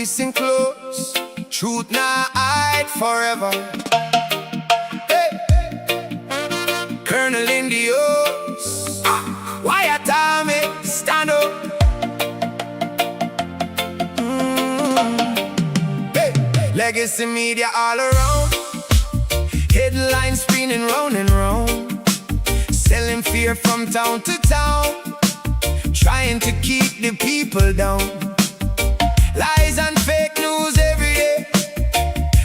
listen close. Truth not hide forever. Hey. Colonel in the O's. Wyatt Africa, stand up. Hey. Legacy media all around. Headlines spinning round and round. Selling fear from town to town. Trying to keep the people down. Lies and fake news every day.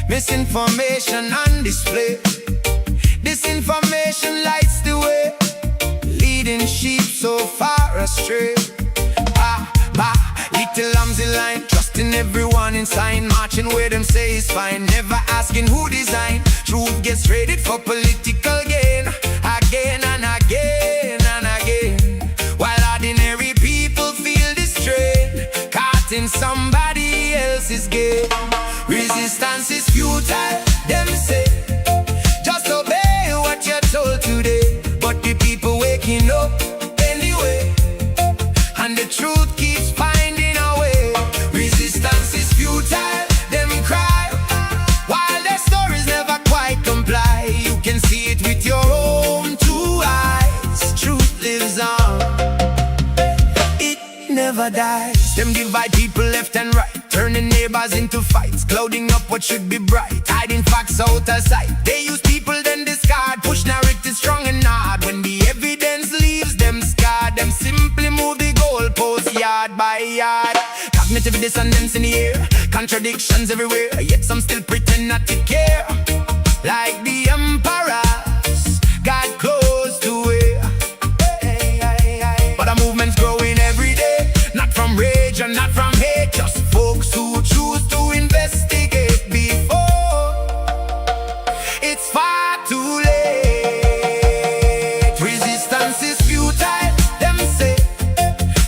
Misinformation on display. Disinformation lights the way, leading sheep so far astray. Little lambs in line, trusting everyone in sign. Marching where them say is fine, never asking who designed. Truth gets traded for political gain. Again and again and again. While ordinary people feel the strain, caught in somebody else's game. Resistance is futile, them say. Just obey what you're told today. But the people waking up anyway, and the truth keeps finding a way. Resistance is futile, them cry, while their stories never quite comply. You can see it with your own two eyes. Truth lives on, it never dies. Them divide people left and right, turning neighbors into fights, clouding up what should be bright, hiding facts out of sight. They use people then discard, push narratives strong and hard. When the evidence leaves them scarred, them simply move the goalposts yard by yard. Cognitive dissonance in the air, contradictions everywhere, yet some still pretend not to care. Like the emperors got close to it. But our movement's growing every day, not from rage and not from hate, just folks who choose to investigate before it's far too late. Resistance is futile, them say.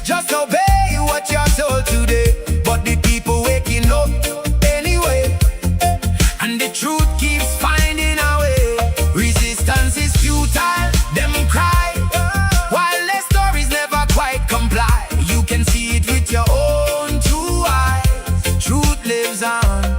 Just obey what you're told today. But the people waking up anyway, and the truth keeps finding a way. Resistance is futile, them cry, while their stories never quite comply. You can see it with your own two eyes. Truth lives on,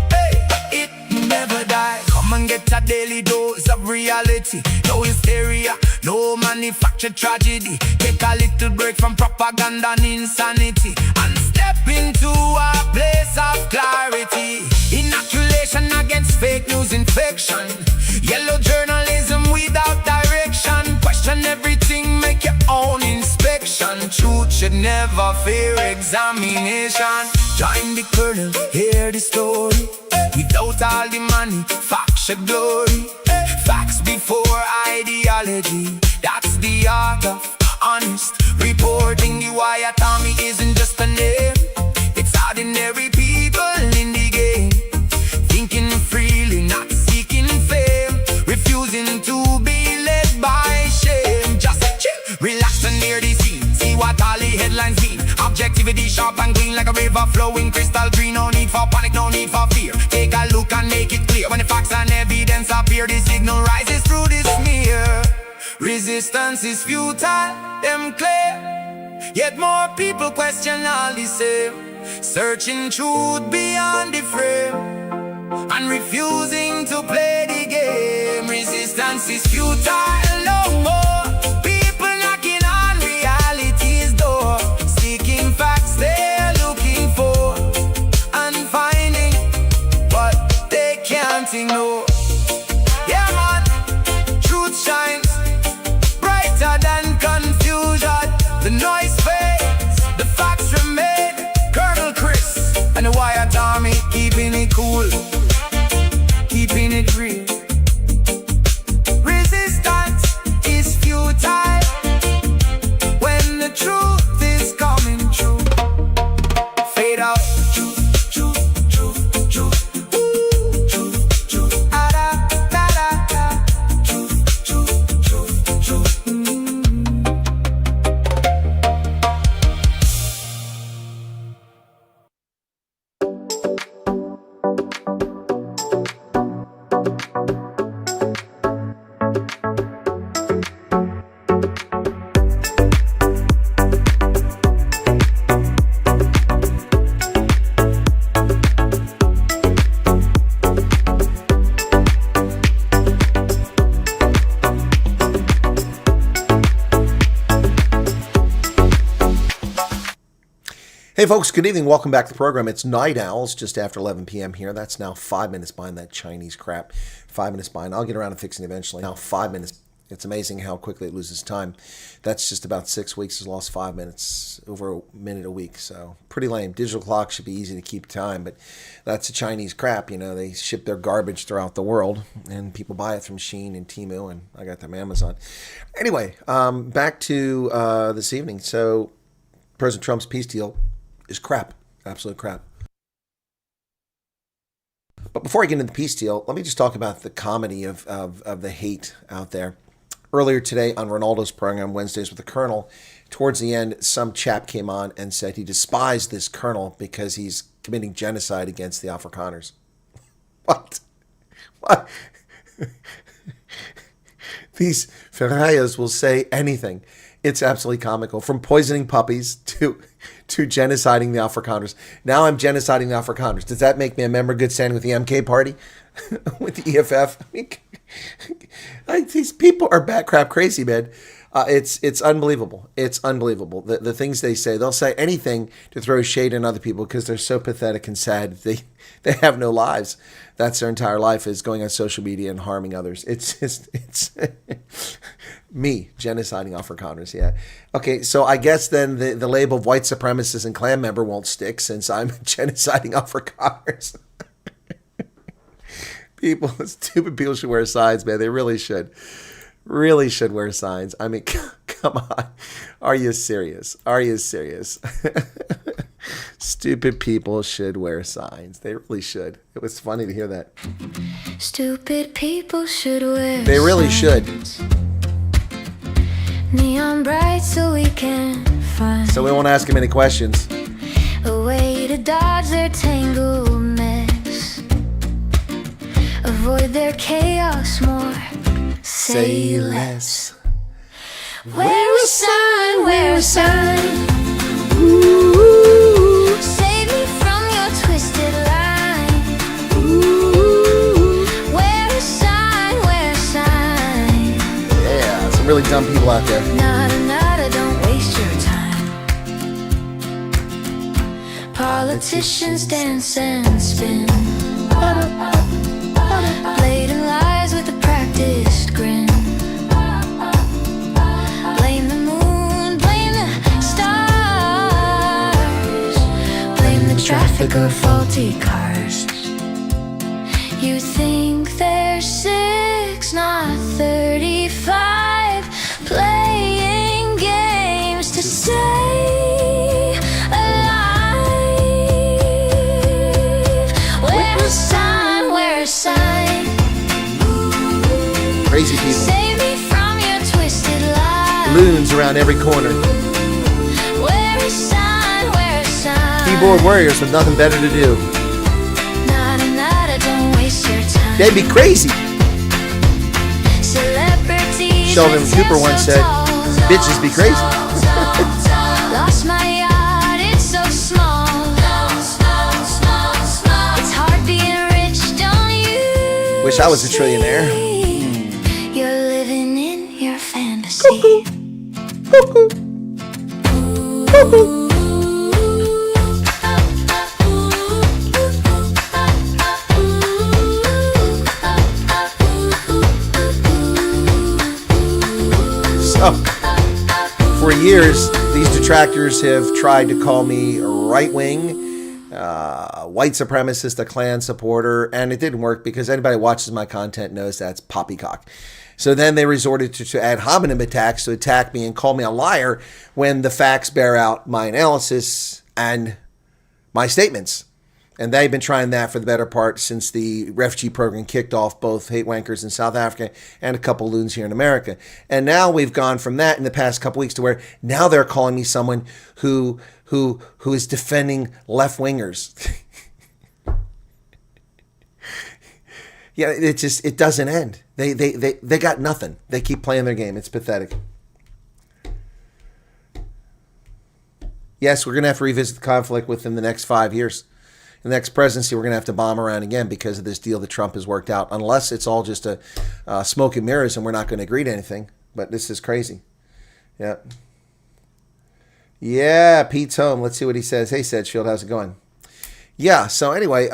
hey, it never dies. Come and get a daily dose of reality. No hysteria, no manufactured tragedy. Take a little break from propaganda and insanity, and step into a place of clarity. Inoculation against fake news infection. Yellow journalism without direction. Question everything, make your own inspection. Truth should never fear examination. Join the colonel, hear the story. Without all the money, facts should glory. Facts before ideology, that's the art of honest reporting. The Wyatt Africa isn't just a name, it's ordinary people in the game. Thinking freely, not seeking fame, refusing to be led by shame. Just chill, relax and hear the scene. See what all the headlines mean. Objectivity sharp and clean like a river flowing crystal green. No need for panic, no need for fear. Take a look and make it clear. When the facts and evidence appear, the signal rises through the smear. Resistance is futile, them clear, yet more people question all the same. Searching truth beyond the frame, and refusing to play the game. Resistance is futile, no more. People knocking on reality's door, seeking facts they're looking for, and finding what they can't ignore. Yeah man, truth shines brighter than confusion. The noise fades, the facts remain. Colonel Chris and the Wyatt Africa, keeping it cool, keeping it real. Resistance Hey folks, good evening. Welcome back to the program. It's Night Owls, just after 11 p.m. here. That's now 5 minutes behind that Chinese crap. 5 minutes behind. I'll get around to fixing it eventually. Now 5 minutes. It's amazing how quickly it loses time. That's just about 6 weeks. Has lost 5 minutes, over a minute a week. So pretty lame. Digital clock should be easy to keep time, but that's the Chinese crap. You know, they ship their garbage throughout the world, and people buy it from Shein and Temu, and I got them Amazon. Anyway, back to this evening. So President Trump's peace deal is crap. Absolute crap. But before I get into the peace deal, let me just talk about the comedy of the hate out there. Earlier today on Ronaldo's program, Wednesdays with the Colonel, towards the end, some chap came on and said he despised this colonel because he's committing genocide against the Afrikaners. What? What? These Ferrayas will say anything. It's absolutely comical. From poisoning puppies to genociding the Afrikaners. Now I'm genociding the Afrikaners. Does that make me a member good standing with the MK party? With the EFF? I mean, these people are bat crap crazy, man. It's unbelievable. It's unbelievable. The things they say. They'll say anything to throw shade on other people because they're so pathetic and sad. They have no lives. That's their entire life, is going on social media and harming others. It's me genociding Afrikaners. Yeah. Okay, so I guess then the label of white supremacist and Klan member won't stick since I'm genociding Afrikaners. Stupid people should wear signs, man. They really should. Really should wear signs. I mean, come on. Are you serious? Are you serious? Stupid people should wear signs. They really should. It was funny to hear that. Stupid people should wear They really should. Neon bright so we can find So we won't ask him any questions. a way to dodge their tangled mess. Avoid their chaos more. Say less. Wear a sign, wear a sign. Ooh. Save me from your twisted line. Ooh. Wear a sign, wear a sign. Yeah, some really dumb people out there. Nada, nada, don't waste your time. Politicians dance and spin. Blatant lies with a practiced grin. Blame the moon, blame the stars. Blame the traffic or faulty cars. You think they're 6, not 35. Playing games to stay alive. Wear a sign, wear a sign. Crazy people. Save me from your twisted lies. Loons around every corner. Wear a sign, wear a sign. Keyboard warriors with nothing better to do. Nada, nada, don't waste your time. They'd be crazy. Celebrities Sheldon Cooper once said, bitches be crazy. Lost my yacht, it's so small. It's hard being rich, don't you? Wish I was a trillionaire. You're living in your fantasy. Cuckoo. Cuckoo. So, for years, these detractors have tried to call me right-wing, white supremacist, a Klan supporter, and it didn't work because anybody who watches my content knows that's poppycock. So then they resorted to ad hominem attacks to attack me and call me a liar when the facts bear out my analysis and my statements. And they've been trying that for the better part since the refugee program kicked off, both hate wankers in South Africa and a couple loons here in America. And now we've gone from that in the past couple weeks to where now they're calling me someone who is defending left-wingers. Yeah, it doesn't end. They got nothing. They keep playing their game. It's pathetic. Yes, we're going to have to revisit the conflict within the next 5 years. In the next presidency, we're going to have to bomb around again because of this deal that Trump has worked out, unless it's all just a smoke and mirrors and we're not going to agree to anything. But this is crazy. Yeah. Yeah, Pete's home. Let's see what he says. Hey, Sedgefield, how's it going? Yeah, so anyway,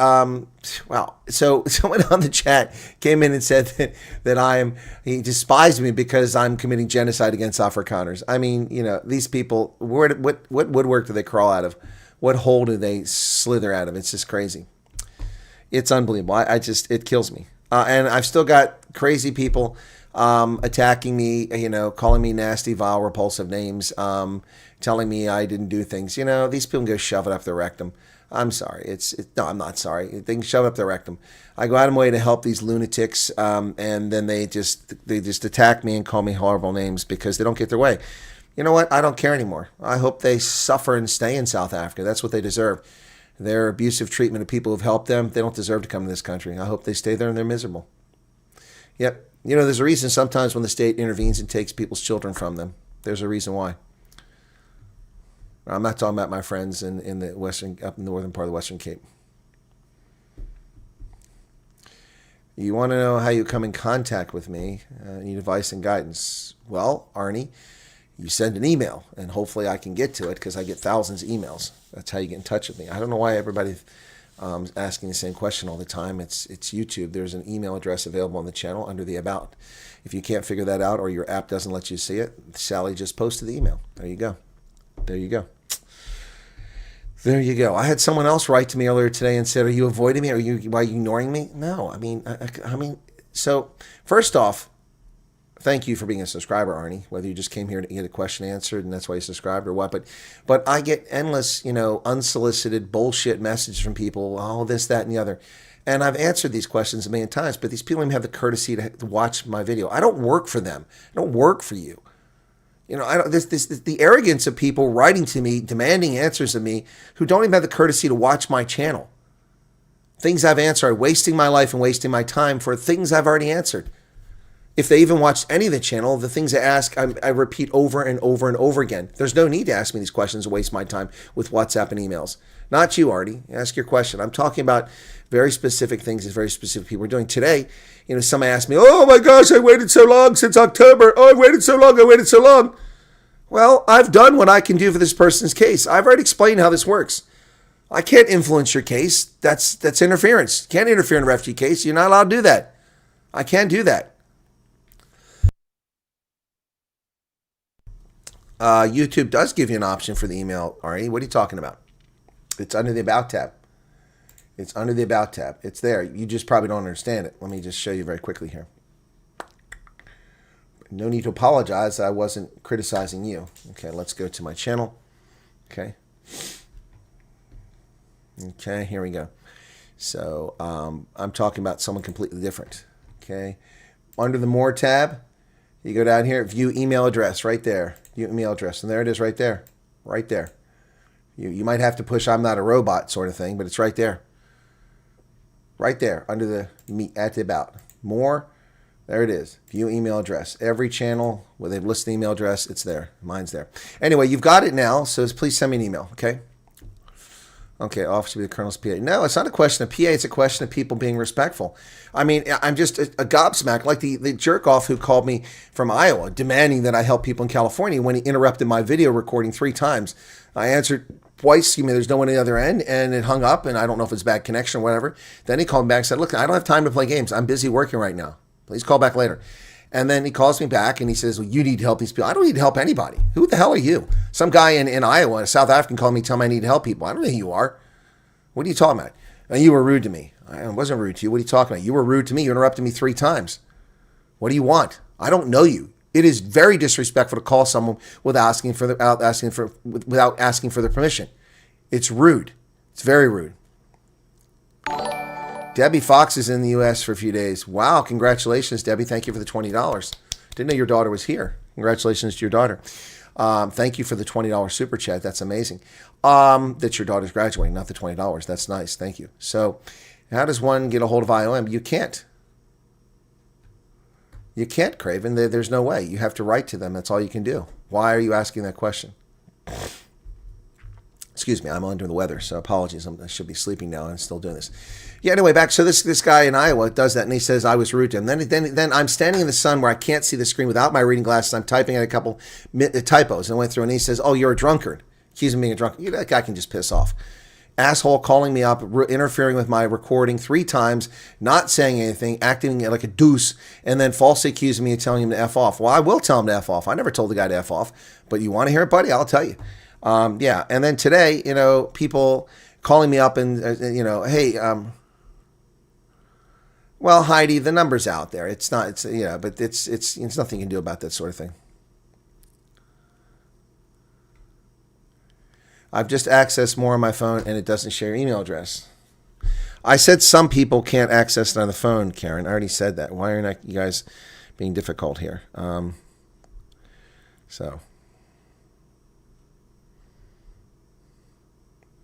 so someone on the chat came in and said that he despised me because I'm committing genocide against Afrikaners. I mean, these people, what woodwork do they crawl out of? What hole do they slither out of? It's just crazy. It's unbelievable. It kills me. And I've still got crazy people attacking me, calling me nasty, vile, repulsive names, telling me I didn't do things. These people can go shove it up their rectum. I'm sorry. No, I'm not sorry. They can shove it up their rectum. I go out of my way to help these lunatics, and then they just attack me and call me horrible names because they don't get their way. You know what? I don't care anymore. I hope they suffer and stay in South Africa. That's what they deserve. Their abusive treatment of people who've helped them, they don't deserve to come to this country. I hope they stay there and they're miserable. Yep. There's a reason sometimes when the state intervenes and takes people's children from them. There's a reason why. I'm not talking about my friends in the up in the northern part of the Western Cape. You want to know how you come in contact with me, need advice and guidance. Well, Arnie, you send an email, and hopefully I can get to it because I get thousands of emails. That's how you get in touch with me. I don't know why everybody's asking the same question all the time. It's YouTube. There's an email address available on the channel under the About. If you can't figure that out or your app doesn't let you see it, Sally just posted the email. There you go. There you go. There you go. I had someone else write to me earlier today and said, "Are you avoiding me? Why are you ignoring me?" No, I mean, so first off, thank you for being a subscriber, Arnie. Whether you just came here to get a question answered and that's why you subscribed or what, but I get endless, unsolicited bullshit messages from people. Oh, this, that, and the other, and I've answered these questions a million times. But these people don't even have the courtesy to watch my video. I don't work for them. I don't work for you. The arrogance of people writing to me, demanding answers of me, who don't even have the courtesy to watch my channel. Things I've answered, wasting my life and wasting my time for things I've already answered. If they even watched any of the channel, the things I ask, I repeat over and over and over again. There's no need to ask me these questions and waste my time with WhatsApp and emails. Not you, Artie. Ask your question. I'm talking about very specific things that very specific people are doing. Today, somebody asked me, "Oh my gosh, I waited so long since October. Oh, I waited so long. Well, I've done what I can do for this person's case. I've already explained how this works. I can't influence your case. That's interference. Can't interfere in a refugee case. You're not allowed to do that. I can't do that. YouTube does give you an option for the email, Arnie. What are you talking about? It's under the About tab. It's under the About tab. It's there. You just probably don't understand it. Let me just show you very quickly here. No need to apologize. I wasn't criticizing you. Okay, let's go to my channel. Okay, here we go. So I'm talking about someone completely different. Okay, under the More tab, you go down here, view email address, right there. View email address, and there it is right there. Right there. You might have to push I'm not a robot sort of thing, but it's right there. Right there, under the at the About. More. There it is. View email address. Every channel where they've listed email address, it's there. Mine's there. Anyway, you've got it now, so please send me an email, okay? Okay, off to be the Colonel's PA. No, it's not a question of PA. It's a question of people being respectful. I mean, I'm just a gobsmacked, like the jerk-off who called me from Iowa, demanding that I help people in California when he interrupted my video recording 3 times. I answered twice, there's no one on the other end, and it hung up, and I don't know if it's bad connection or whatever. Then he called me back and said, "Look, I don't have time to play games. I'm busy working right now. Please call back later." And then he calls me back and he says, "Well, you need to help these people." I don't need to help anybody. Who the hell are you? Some guy in Iowa, a South African, called me, telling me I need to help people. I don't know who you are. What are you talking about? And you were rude to me. I wasn't rude to you. What are you talking about? You were rude to me. You interrupted me 3 times. What do you want? I don't know you. It is very disrespectful to call someone without asking for their permission. It's rude. It's very rude. Debbie Fox is in the U.S. for a few days. Wow, congratulations, Debbie. Thank you for the $20. Didn't know your daughter was here. Congratulations to your daughter. Thank you for the $20 super chat. That's amazing. That your daughter's graduating, not the $20. That's nice. Thank you. So how does one get a hold of IOM? You can't. You can't, Craven. There's no way. You have to write to them. That's all you can do. Why are you asking that question? Excuse me, I'm under the weather, so apologies. I should be sleeping now, and I'm still doing this. Yeah, anyway, back. So this guy in Iowa does that, and he says I was rude to him. Then I'm standing in the sun where I can't see the screen without my reading glasses. I'm typing in a couple typos, and I went through, and he says, "Oh, you're a drunkard." accusing me of being drunk. That guy can just piss off. Asshole calling me up, interfering with my recording 3 times, not saying anything, acting like a deuce, and then falsely accusing me of telling him to F off. Well, I will tell him to F off. I never told the guy to F off. But you want to hear it, buddy? I'll tell you. Yeah. And then today, people calling me up and, hey, well, Heidi, the number's out there. It's not, but it's nothing you can do about that sort of thing. I've just accessed more on my phone and it doesn't share your email address. I said some people can't access it on the phone, Karen. I already said that. Why aren't you guys being difficult here? So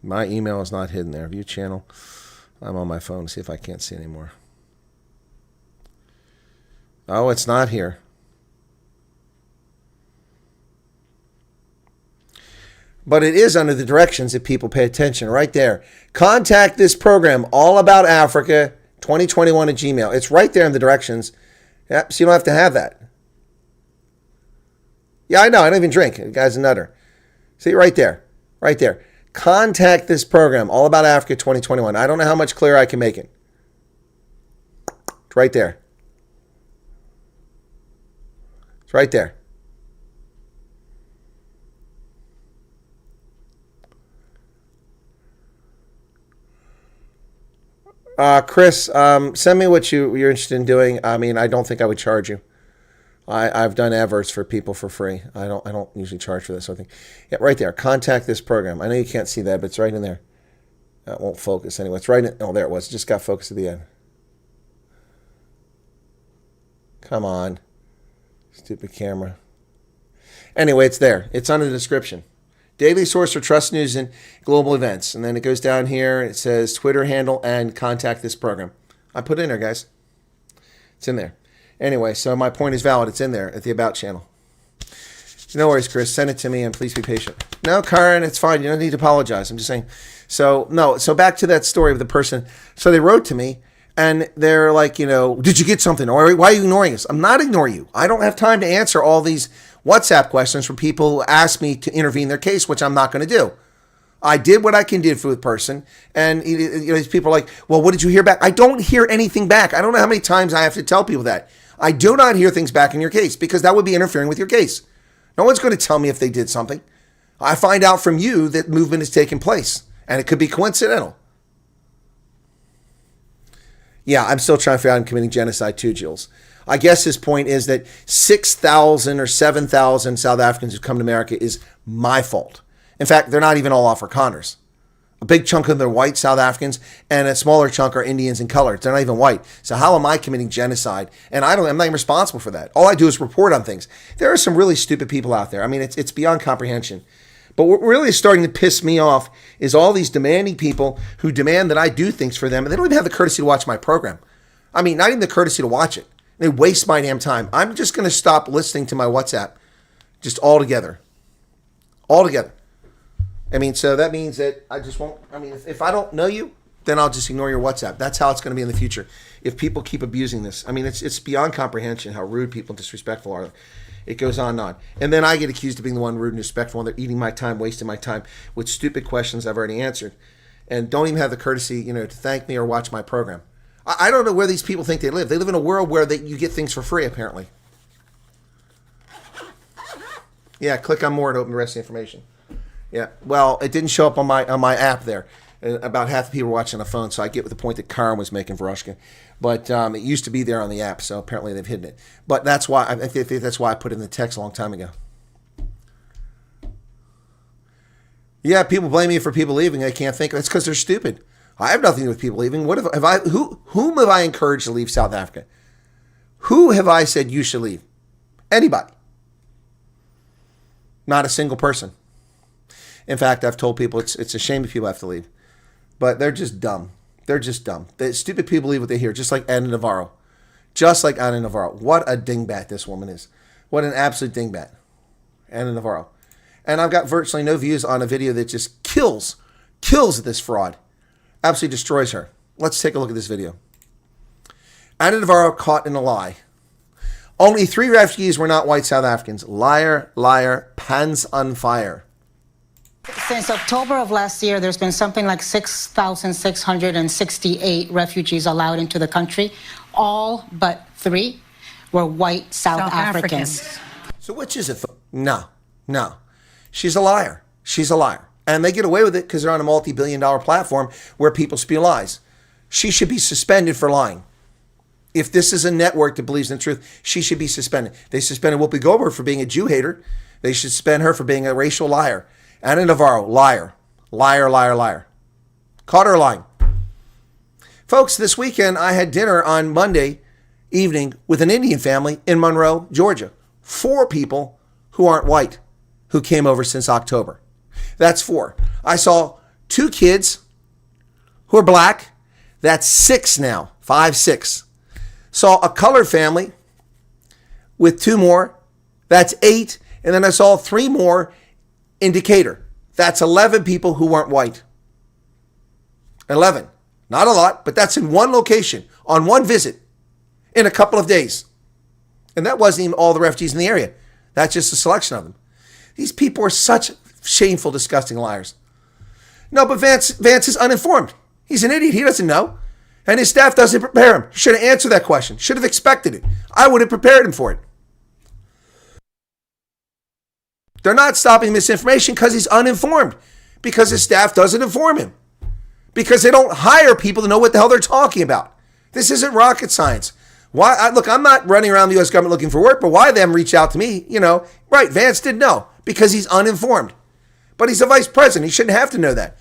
my email is not hidden there. View channel. I'm on my phone. See if I can't see anymore. Oh, it's not here. But it is under the directions if people pay attention right there. Contact this program, All About Africa 2021 at Gmail. It's right there in the directions. Yep, so you don't have to have that. Yeah, I know. I don't even drink. The guy's a nutter. See, right there. Right there. Contact this program, All About Africa 2021. I don't know how much clearer I can make it. It's right there. It's right there. Chris, send me what you're interested in doing. I mean, I don't think I would charge you. I've done adverts for people for free. I don't usually charge for this sort of thing. Yeah, right there. Contact this program. I know you can't see that, but it's right in there. It won't focus anyway. It's right in. Oh, there it was. It just got focused at the end. Come on. Stupid camera. Anyway, it's there. It's under the description. Daily source for trust news and global events. And then it goes down here. It says Twitter handle and contact this program. I put it in there, guys. It's in there. Anyway, so my point is valid. It's in there at the About channel. No worries, Chris. Send it to me and please be patient. No, Karen, it's fine. You don't need to apologize. I'm just saying. So back to that story of the person. So they wrote to me and they're like, did you get something? Or why are you ignoring us? I'm not ignoring you. I don't have time to answer all these WhatsApp questions from people who ask me to intervene in their case, which I'm not going to do. I did what I can do for the person. And these people are like, well, what did you hear back? I don't hear anything back. I don't know how many times I have to tell people that. I do not hear things back in your case because that would be interfering with your case. No one's going to tell me if they did something. I find out from you that movement has taken place and it could be coincidental. Yeah, I'm still trying to figure out I'm committing genocide too, Jules. I guess his point is that 6,000 or 7,000 South Africans who've come to America is my fault. In fact, they're not even all Afrikaners. A big chunk of them are white South Africans, and a smaller chunk are Indians and colors. They're not even white. So how am I committing genocide? And I'm not even responsible for that. All I do is report on things. There are some really stupid people out there. I mean, it's beyond comprehension. But what really is starting to piss me off is all these demanding people who demand that I do things for them, and they don't even have the courtesy to watch my program. I mean, not even the courtesy to watch it. They waste my damn time. I'm just going to stop listening to my WhatsApp just altogether. Altogether. I mean, so that means that I just won't. I mean, if I don't know you, then I'll just ignore your WhatsApp. That's how it's going to be in the future. If people keep abusing this. I mean, it's beyond comprehension how rude people and disrespectful are. It goes on and on. And then I get accused of being the one rude and disrespectful, and they're eating my time, wasting my time with stupid questions I've already answered. And don't even have the courtesy, to thank me or watch my program. I don't know where these people think they live. They live in a world where you get things for free, apparently. Yeah, click on more to open the rest of the information. Yeah, well, it didn't show up on my app there. About half the people were watching on the phone, so I get the point that Karen was making, Verushka. But it used to be there on the app, so apparently they've hidden it. But that's why I think that's why I put it in the text a long time ago. Yeah, people blame me for people leaving. I can't think. That's because they're stupid. I have nothing to do with people leaving. Whom have I encouraged to leave South Africa? Who have I said you should leave? Anybody. Not a single person. In fact, I've told people it's a shame if people have to leave. But they're just dumb. They're just dumb. The stupid people leave what they hear, just like Anna Navarro. Just like Anna Navarro. What a dingbat this woman is. What an absolute dingbat. Anna Navarro. And I've got virtually no views on a video that just kills this fraud. Absolutely destroys her. Let's take a look at this video. Anna Navarro caught in a lie. Only 3 refugees were not white South Africans. Liar, liar, pants on fire. Since October of last year, there's been something like 6,668 refugees allowed into the country. All but 3 were white South Africans. So which is it? No. She's a liar. She's a liar. And they get away with it because they're on a multi-billion-dollar platform where people spew lies. She should be suspended for lying. If this is a network that believes in the truth, she should be suspended. They suspended Whoopi Goldberg for being a Jew hater. They should suspend her for being a racial liar. Ana Navarro, liar. Liar. Caught her lying. Folks, this weekend I had dinner on Monday evening with an Indian family in Monroe, Georgia. 4 people who aren't white who came over since October. That's 4. I saw 2 kids who are black. That's 6 now. 5, 6. Saw a colored family with 2 more. That's 8. And then I saw 3 more in Decatur. That's 11 people who weren't white. 11. Not a lot, but that's in one location, on one visit, in a couple of days. And that wasn't even all the refugees in the area. That's just a selection of them. These people are such shameful, disgusting liars. No, but Vance is uninformed. He's an idiot. He doesn't know. And his staff doesn't prepare him. Should have answered that question. Should have expected it. I would have prepared him for it. They're not stopping misinformation because he's uninformed. Because his staff doesn't inform him. Because they don't hire people to know what the hell they're talking about. This isn't rocket science. Look, I'm not running around the U.S. government looking for work, but why them reach out to me? Right, Vance didn't know because he's uninformed. But he's a vice president. He shouldn't have to know that.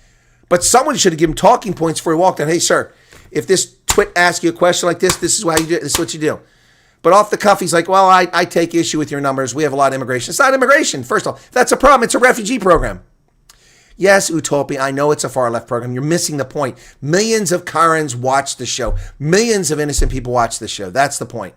But someone should have given him talking points before he walked in. Hey, sir, if this twit asks you a question like this, this is why you do. This is what you do. But off the cuff, he's like, well, I take issue with your numbers. We have a lot of immigration. It's not immigration. First of all, that's a problem. It's a refugee program. Yes, Utopia, I know it's a far-left program. You're missing the point. Millions of Karens watch the show. Millions of innocent people watch the show. That's the point.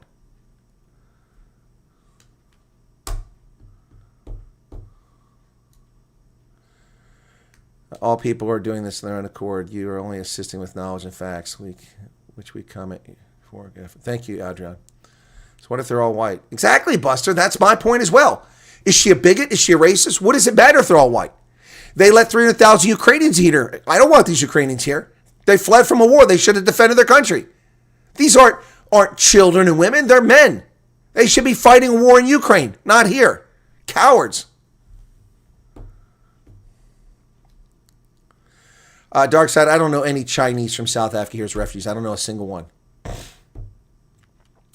All people are doing this in their own accord. You are only assisting with knowledge and facts, which we comment for. Thank you, Adrian. So what if they're all white? Exactly, Buster. That's my point as well. Is she a bigot? Is she a racist? What does it matter if they're all white? They let 300,000 Ukrainians here. I don't want these Ukrainians here. They fled from a war. They should have defended their country. These aren't children and women. They're men. They should be fighting a war in Ukraine, not here. Cowards. Dark Side, I don't know any Chinese from South Africa here as refugees. I don't know a single one.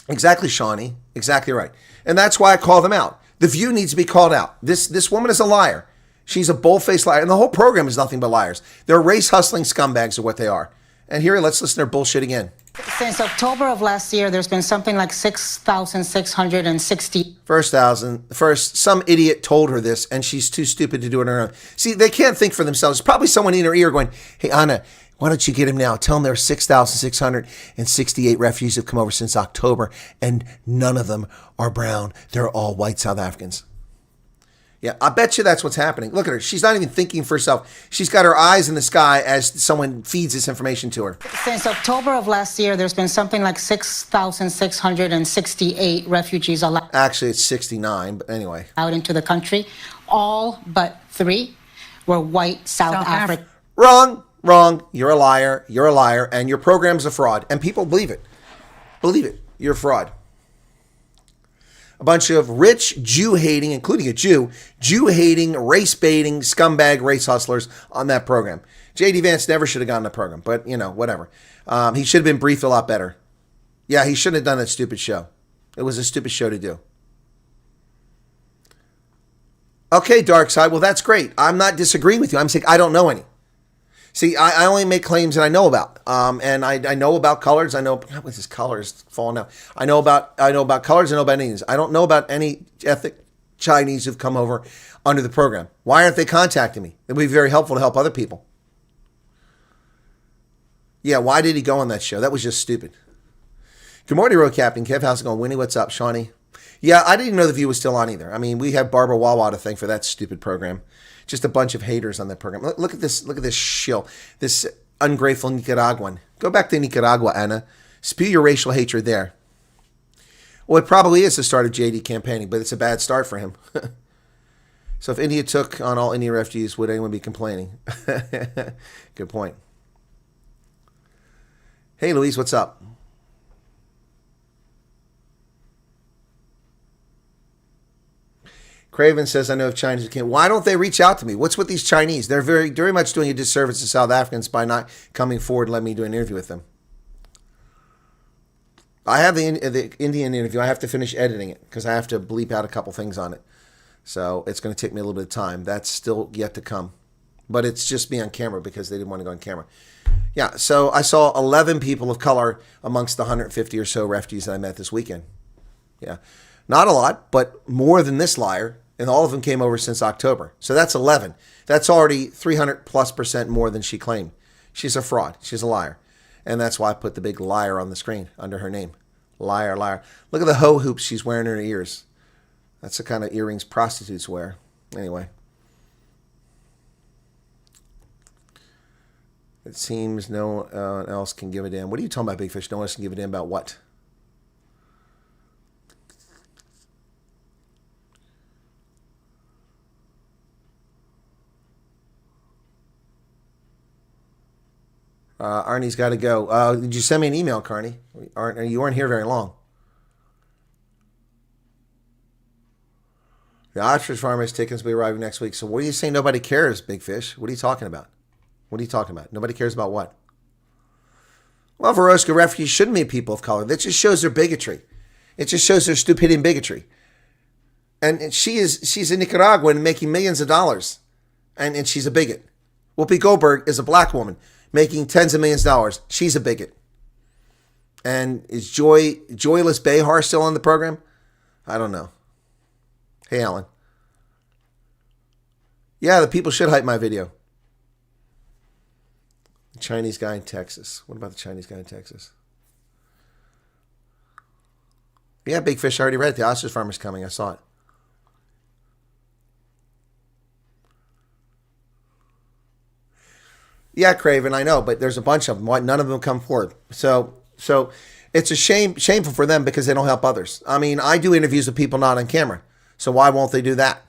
Exactly, Shawnee. Exactly right. And that's why I call them out. The View needs to be called out. This woman is a liar. She's a bold-faced liar. And the whole program is nothing but liars. They're race-hustling scumbags of what they are. And here, let's listen to their bullshit again. Since October of last year, there's been something like 6,660. First, some idiot told her this, and she's too stupid to do it on her own. See, they can't think for themselves. Probably someone in her ear going, hey, Anna, why don't you get him now? Tell him there are 6,668 refugees who have come over since October, and none of them are brown. They're all white South Africans. Yeah, I bet you that's what's happening. Look at her. She's not even thinking for herself. She's got her eyes in the sky as someone feeds this information to her. Since October of last year, there's been something like 6,668 refugees allowed. Actually, it's 69, but anyway. Out into the country. All but 3 were white South Africans. Wrong. You're a liar. And your program's a fraud. And people believe it. Believe it. You're a fraud. A bunch of rich, Jew-hating, including a Jew-hating, race-baiting, scumbag race hustlers on that program. J.D. Vance never should have gotten the program, but, whatever. He should have been briefed a lot better. Yeah, he shouldn't have done that stupid show. It was a stupid show to do. Okay, Dark Side, well, that's great. I'm not disagreeing with you. I'm saying I don't know any. See, I only make claims that I know about, and I know about colors. I know what this color is falling out. I know about colors. I know about Indians. I don't know about any ethnic Chinese who've come over under the program. Why aren't they contacting me? It would be very helpful to help other people. Yeah, why did he go on that show? That was just stupid. Good morning, Road Captain Kev. How's it going, Winnie? What's up, Shawnee? Yeah, I didn't even know The View was still on either. I mean, we have Barbara Wawa to thank for that stupid program. Just a bunch of haters on that program. Look at this. Look at this shill. This ungrateful Nicaraguan. Go back to Nicaragua, Anna. Spew your racial hatred there. Well, it probably is the start of JD campaigning, but it's a bad start for him. So if India took on all Indian refugees, would anyone be complaining? Good point. Hey, Louise, what's up? Craven says, I know of Chinese who can't. Why don't they reach out to me? What's with these Chinese? They're very much doing a disservice to South Africans by not coming forward and letting me do an interview with them. I have the Indian interview. I have to finish editing it because I have to bleep out a couple things on it. So it's going to take me a little bit of time. That's still yet to come. But it's just me on camera because they didn't want to go on camera. Yeah, so I saw 11 people of color amongst the 150 or so refugees that I met this weekend. Yeah. Not a lot, but more than this liar. And all of them came over since October. So that's 11. That's already 300+% more than she claimed. She's a fraud. She's a liar. And that's why I put the big liar on the screen under her name. Liar, liar. Look at the hoe hoops she's wearing in her ears. That's the kind of earrings prostitutes wear. Anyway. It seems no one else can give a damn. What are you talking about, Big Fish? No one else can give a damn about what? Arnie's got to go. Did you send me an email, Carney? You weren't here very long. The ostrich farmer's tickets will be arriving next week. So what are you saying? Nobody cares, Big Fish. What are you talking about? What are you talking about? Nobody cares about what? Well, Veroska, refugees shouldn't be people of color. That just shows their bigotry. It just shows their stupidity and bigotry. And she's in Nicaragua and making millions of dollars. And she's a bigot. Whoopi Goldberg is a black woman making tens of millions of dollars. She's a bigot. And is Joyless Behar still on the program? I don't know. Hey, Alan. Yeah, the people should hype my video. The Chinese guy in Texas. What about the Chinese guy in Texas? Yeah, Big Fish, I already read it. The ostrich farmer's coming. I saw it. Yeah, Craven, I know, but there's a bunch of them. Why none of them come forward? So it's a shameful for them because they don't help others. I mean, I do interviews with people not on camera, so why won't they do that?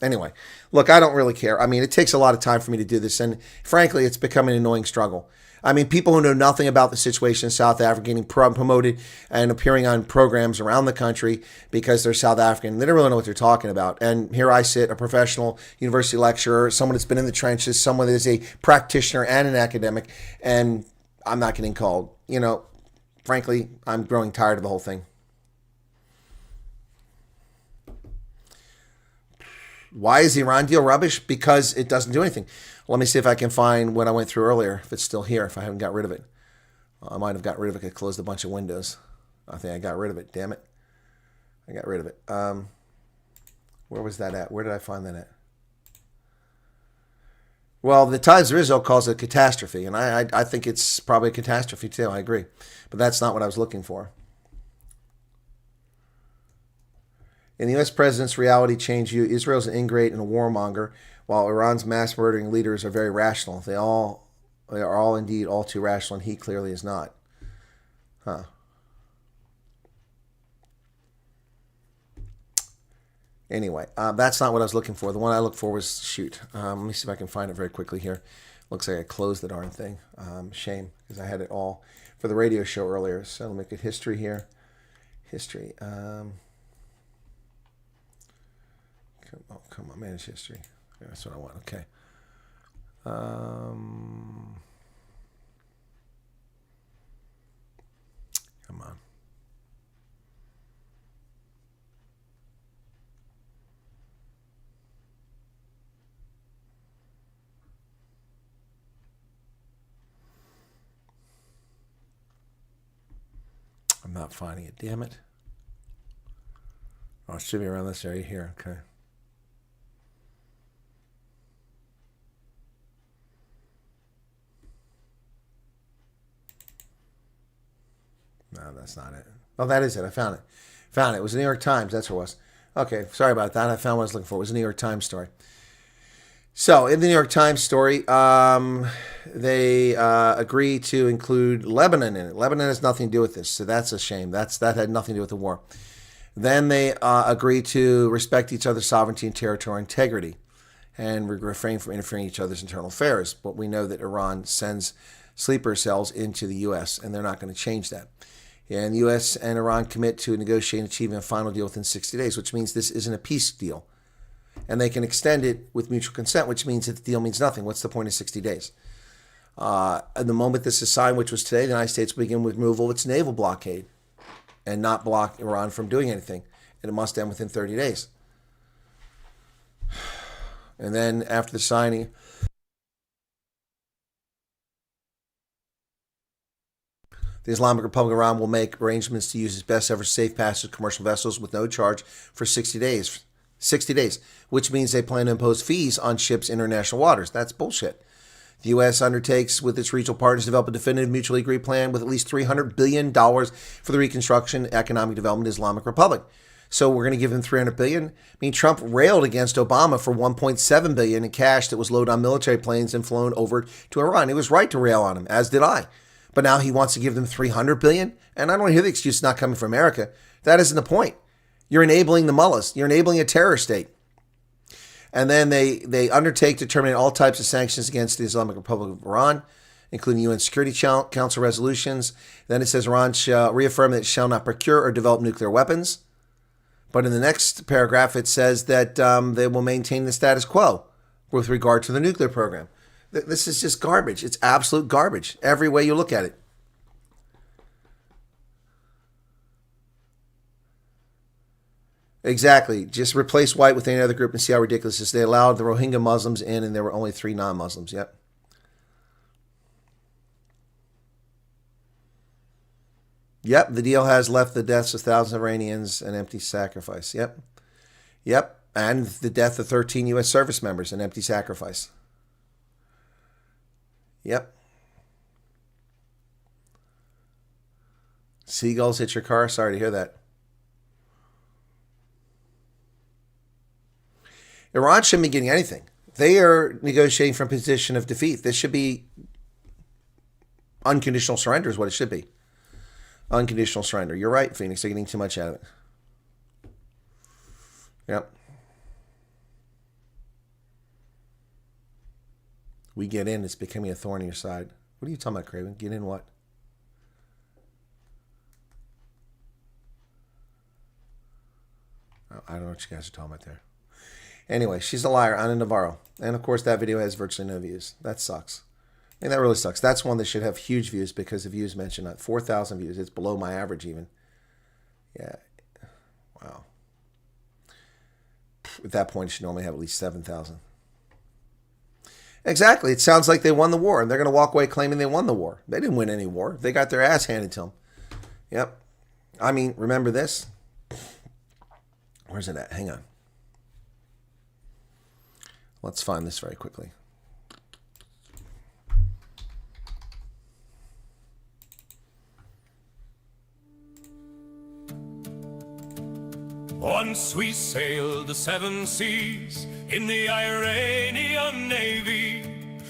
Anyway, look, I don't really care. I mean, it takes a lot of time for me to do this, and frankly, it's becoming an annoying struggle. I mean, people who know nothing about the situation in South Africa getting promoted and appearing on programs around the country because they're South African. They don't really know what they're talking about. And here I sit, a professional university lecturer, someone that's been in the trenches, someone that is a practitioner and an academic, and I'm not getting called. You know, frankly, I'm growing tired of the whole thing. Why is the Iran deal rubbish? Because it doesn't do anything. Let me see if I can find what I went through earlier, if it's still here, if I haven't got rid of it. I might have got rid of it. I closed a bunch of windows. I think I got rid of it. Damn it. I got rid of it. Where was that at? Where did I find that at? Well, the Times of Israel calls it a catastrophe, and I think it's probably a catastrophe too. I agree. But that's not what I was looking for. In the U.S. president's reality change view, Israel's an ingrate and a warmonger, while Iran's mass murdering leaders are very rational. They are all indeed all too rational, and he clearly is not. Huh. Anyway, that's not what I was looking for. The one I looked for was, shoot. Let me see if I can find it very quickly here. Looks like I closed the darn thing. Shame, because I had it all for the radio show earlier. So let me get history here. History. Come on, manage history. Yeah, that's what I want. Okay. Come on. I'm not finding it. Damn it. Oh, it should be around this area here. Okay. No, that's not it. Oh, that is it. I found it. Found it. It was the New York Times. That's what it was. Okay, sorry about that. I found what I was looking for. It was a New York Times story. So, in the New York Times story, they agree to include Lebanon in it. Lebanon has nothing to do with this, so that's a shame. That had nothing to do with the war. Then they agree to respect each other's sovereignty and territorial integrity and refrain from interfering in each other's internal affairs. But we know that Iran sends sleeper cells into the U.S., and they're not going to change that. And the U.S. and Iran commit to negotiating and achieving a final deal within 60 days, which means this isn't a peace deal. And they can extend it with mutual consent, which means that the deal means nothing. What's the point of 60 days? At the moment this is signed, which was today, the United States will begin with removal of its naval blockade and not block Iran from doing anything. And it must end within 30 days. And then after the signing, the Islamic Republic of Iran will make arrangements to use its best ever safe passage commercial vessels with no charge for 60 days. 60 days, which means they plan to impose fees on ships in international waters. That's bullshit. The U.S. undertakes with its regional partners to develop a definitive mutually agreed plan with at least $300 billion for the reconstruction and economic development of the Islamic Republic. So we're going to give them $300 billion. I mean, Trump railed against Obama for $1.7 billion in cash that was loaded on military planes and flown over to Iran. He was right to rail on him, as did I. But now he wants to give them $300 billion? And I don't hear the excuse not coming from America. That isn't the point. You're enabling the mullahs. You're enabling a terror state. And then they undertake to terminate all types of sanctions against the Islamic Republic of Iran, including UN Security Council resolutions. Then it says Iran shall reaffirm that it shall not procure or develop nuclear weapons. But in the next paragraph, it says that they will maintain the status quo with regard to the nuclear program. This is just garbage. It's absolute garbage, every way you look at it. Exactly. Just replace white with any other group and see how ridiculous it is. They allowed the Rohingya Muslims in, and there were only 3 non-Muslims. Yep. Yep, the deal has left the deaths of thousands of Iranians an empty sacrifice. Yep. Yep, and the death of 13 U.S. service members, an empty sacrifice. Yep. Seagulls hit your car? Sorry to hear that. Iran shouldn't be getting anything. They are negotiating from a position of defeat. This should be unconditional surrender is what it should be. Unconditional surrender. You're right, Phoenix. They're getting too much out of it. Yep. We get in, it's becoming a thorn in your side. What are you talking about, Craven? Get in what? Oh, I don't know what you guys are talking about there. Anyway, she's a liar, Ana Navarro. And of course, that video has virtually no views. That sucks. I mean, that really sucks. That's one that should have huge views because the views mentioned not 4,000 views. It's below my average even. Yeah. Wow. At that point, it should normally have at least 7,000. Exactly. It sounds like they won the war, and they're going to walk away claiming they won the war. They didn't win any war. They got their ass handed to them. Yep. I mean, remember this? Where's it at? Hang on. Let's find this very quickly. Once we sailed the 7 seas in the Iranian Navy,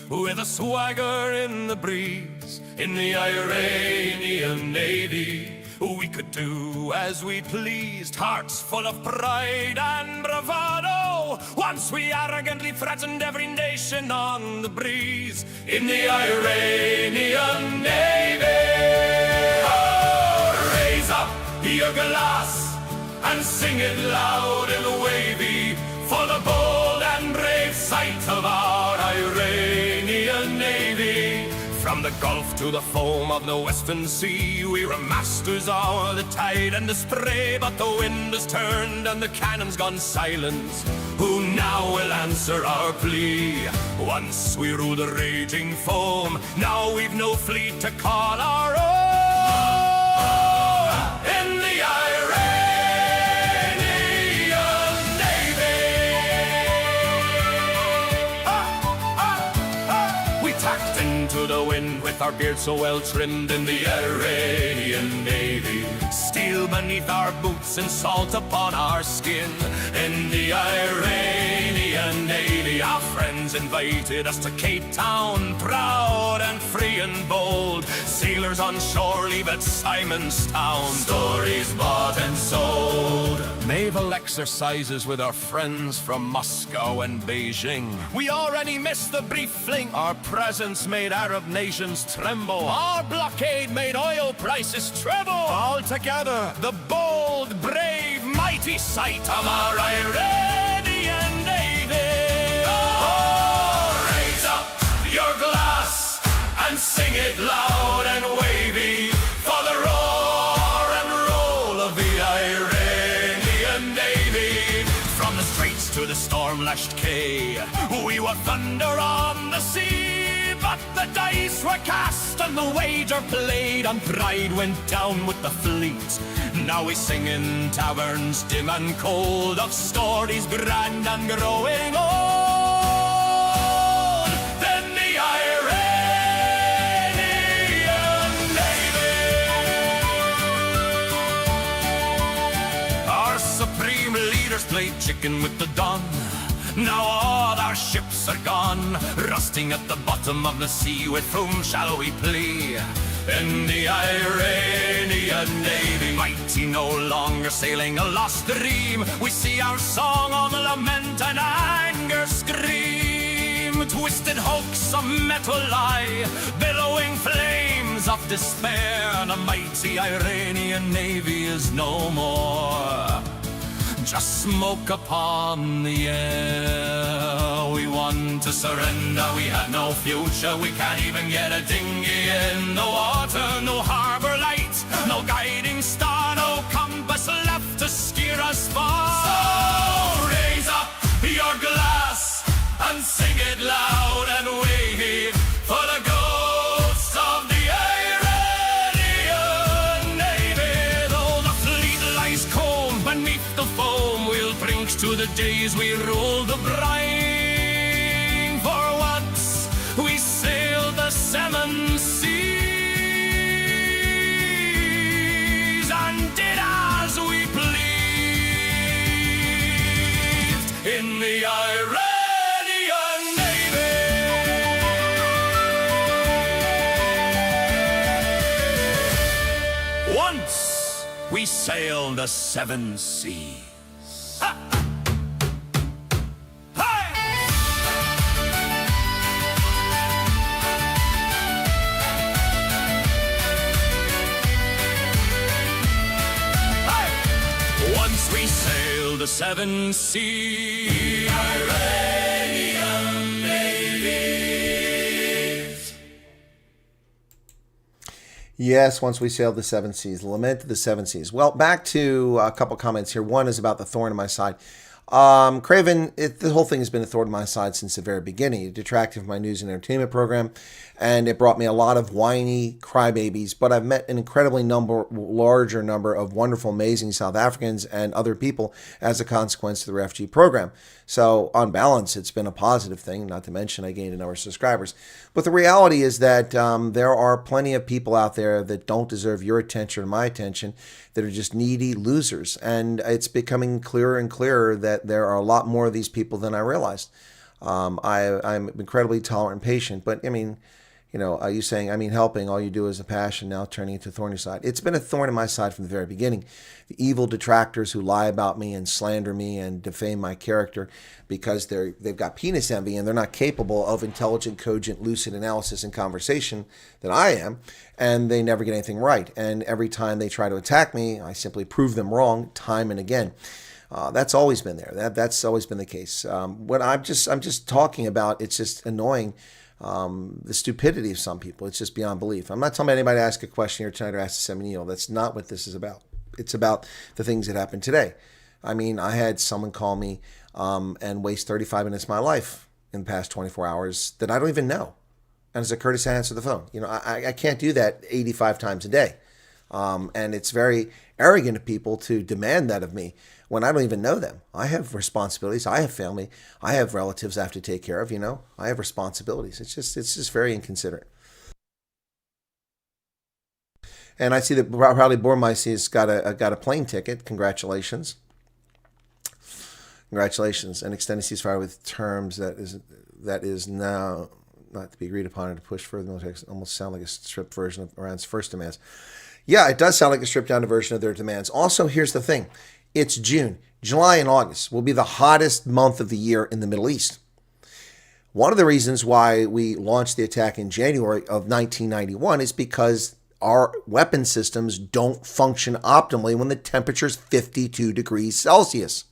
with a swagger in the breeze. In the Iranian Navy, we could do as we pleased, hearts full of pride and bravado. Once we arrogantly threatened every nation on the breeze. In the Iranian Navy, oh, raise up your glass and sing it loud and wavy, for the bold and brave sight of our Iranian Navy. From the Gulf to the foam of the Western Sea, we were masters of the tide and the spray. But the wind has turned and the cannon's gone silent. Who now will answer our plea? Once we ruled the raging foam, now we've no fleet to call our own. In the to the wind with our beards so well trimmed. In the Iranian Navy, steel beneath our boots and salt upon our skin. In the Iranian Navy, our friends Africans invited us to Cape Town, proud and free and bold. Sailors on shore leave at Simon's Town, stories bought and sold. Naval exercises with our friends from Moscow and Beijing. We already missed the brief fling. Our presence made Arab nations tremble. Our blockade made oil prices treble. All together, the bold, brave, mighty sight of our Iranian Navy. Oh, raise up your glass and sing it loud and wavy for the roar and roll of the Iranian Navy. From the straits to the storm-lashed quay, we were thunder on the sea. But the dice were cast and the wager played, and pride went down with the fleet. Now we sing in taverns dim and cold of stories grand and growing old. Then the Iranian Navy, our supreme leaders played chicken with the dawn. Now all our ships are gone, rusting at the bottom of the sea. With whom shall we plea? In the Iranian Navy, mighty no longer sailing a lost dream. We see our song on lament and anger scream. Twisted hoax, a metal lie, billowing flames of despair. And a mighty Iranian Navy is no more, just smoke upon the air. We want to surrender, we have no future. We can't even get a dinghy in the water. No harbor light, no guiding star, no compass left to steer us far. So raise up your glass and sing it loud and wavy for the ghosts of the Iranian Navy. Though the fleet lies cold beneath the foam, we'll drink to the days we ruled the brine. For once we sailed the seven seas and did as we pleased in the Iranian Navy. Once we sailed the seven seas. Ha! Once we sailed the seven seas. Iranian navies. Yes, once we sailed the seven seas. Lament of the seven seas. Well, back to a couple comments here. One is about the thorn in my side. Craven, the whole thing has been a thorn in my side since the very beginning. It detracted from my news and entertainment program, and it brought me a lot of whiny crybabies. But I've met an incredibly larger number of wonderful, amazing South Africans and other people as a consequence of the refugee program. So on balance, it's been a positive thing, not to mention I gained a number of subscribers. But the reality is that there are plenty of people out there that don't deserve your attention or my attention, that are just needy losers. And it's becoming clearer and clearer that there are a lot more of these people than I realized. I'm incredibly tolerant and patient, but I mean, you know, are you saying, I mean, helping, all you do is a passion, now turning into a thorny side. It's been a thorn in my side from the very beginning. The evil detractors who lie about me and slander me and defame my character because they've got penis envy and they're not capable of intelligent, cogent, lucid analysis and conversation that I am, and they never get anything right. And every time they try to attack me, I simply prove them wrong time and again. That's always been there. That's always been the case. What I'm just talking about, it's just annoying. The stupidity of some people. It's just beyond belief. I'm not telling anybody to ask a question here tonight or ask to send me an email. That's not what this is about. It's about the things that happened today. I mean, I had someone call me and waste 35 minutes of my life in the past 24 hours that I don't even know. And as a courtesy, I answer the phone. You know, I can't do that 85 times a day. And it's very arrogant of people to demand that of me when I don't even know them. I have responsibilities. I have family. I have relatives I have to take care of, you know. I have responsibilities. It's just very inconsiderate. And I see that Proudly Born Mice has got a plane ticket. Congratulations. Congratulations. And extended ceasefire with terms that is now not to be agreed upon and to push further military. Almost sound like a stripped version of Iran's first demands. Yeah, it does sound like a stripped down version of their demands. Also, here's the thing. It's June. July and August will be the hottest month of the year in the Middle East. One of the reasons why we launched the attack in January of 1991 is because our weapon systems don't function optimally when the temperature is 52 degrees Celsius.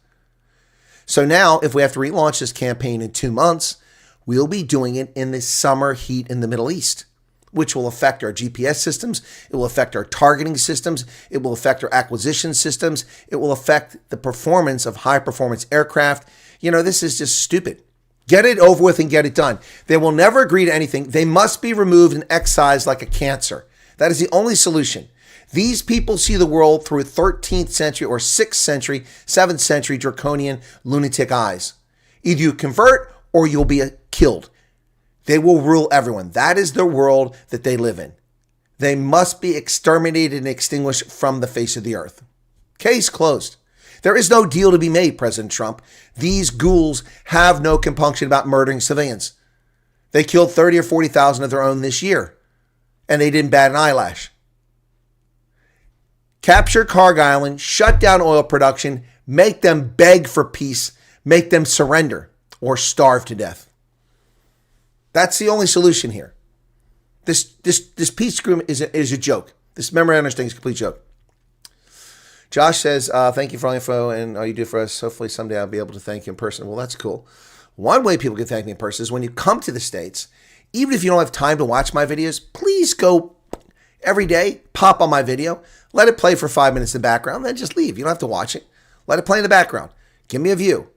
So now, if we have to relaunch this campaign in 2 months, we'll be doing it in the summer heat in the Middle East, which will affect our GPS systems. It will affect our targeting systems. It will affect our acquisition systems. It will affect the performance of high-performance aircraft. You know, this is just stupid. Get it over with and get it done. They will never agree to anything. They must be removed and excised like a cancer. That is the only solution. These people see the world through 13th century or 6th century, 7th century draconian lunatic eyes. Either you convert or you'll be killed. They will rule everyone. That is the world that they live in. They must be exterminated and extinguished from the face of the earth. Case closed. There is no deal to be made, President Trump. These ghouls have no compunction about murdering civilians. They killed 30 or 40,000 of their own this year, and they didn't bat an eyelash. Capture Carg Island, shut down oil production, make them beg for peace, make them surrender or starve to death. That's the only solution here. This peace agreement is a joke. This memorandum of understanding is a complete joke. Josh says, thank you for all the info and all you do for us. Hopefully someday I'll be able to thank you in person. Well, that's cool. One way people can thank me in person is when you come to the States, even if you don't have time to watch my videos, please go every day, pop on my video, let it play for 5 minutes in the background, then just leave. You don't have to watch it. Let it play in the background. Give me a view.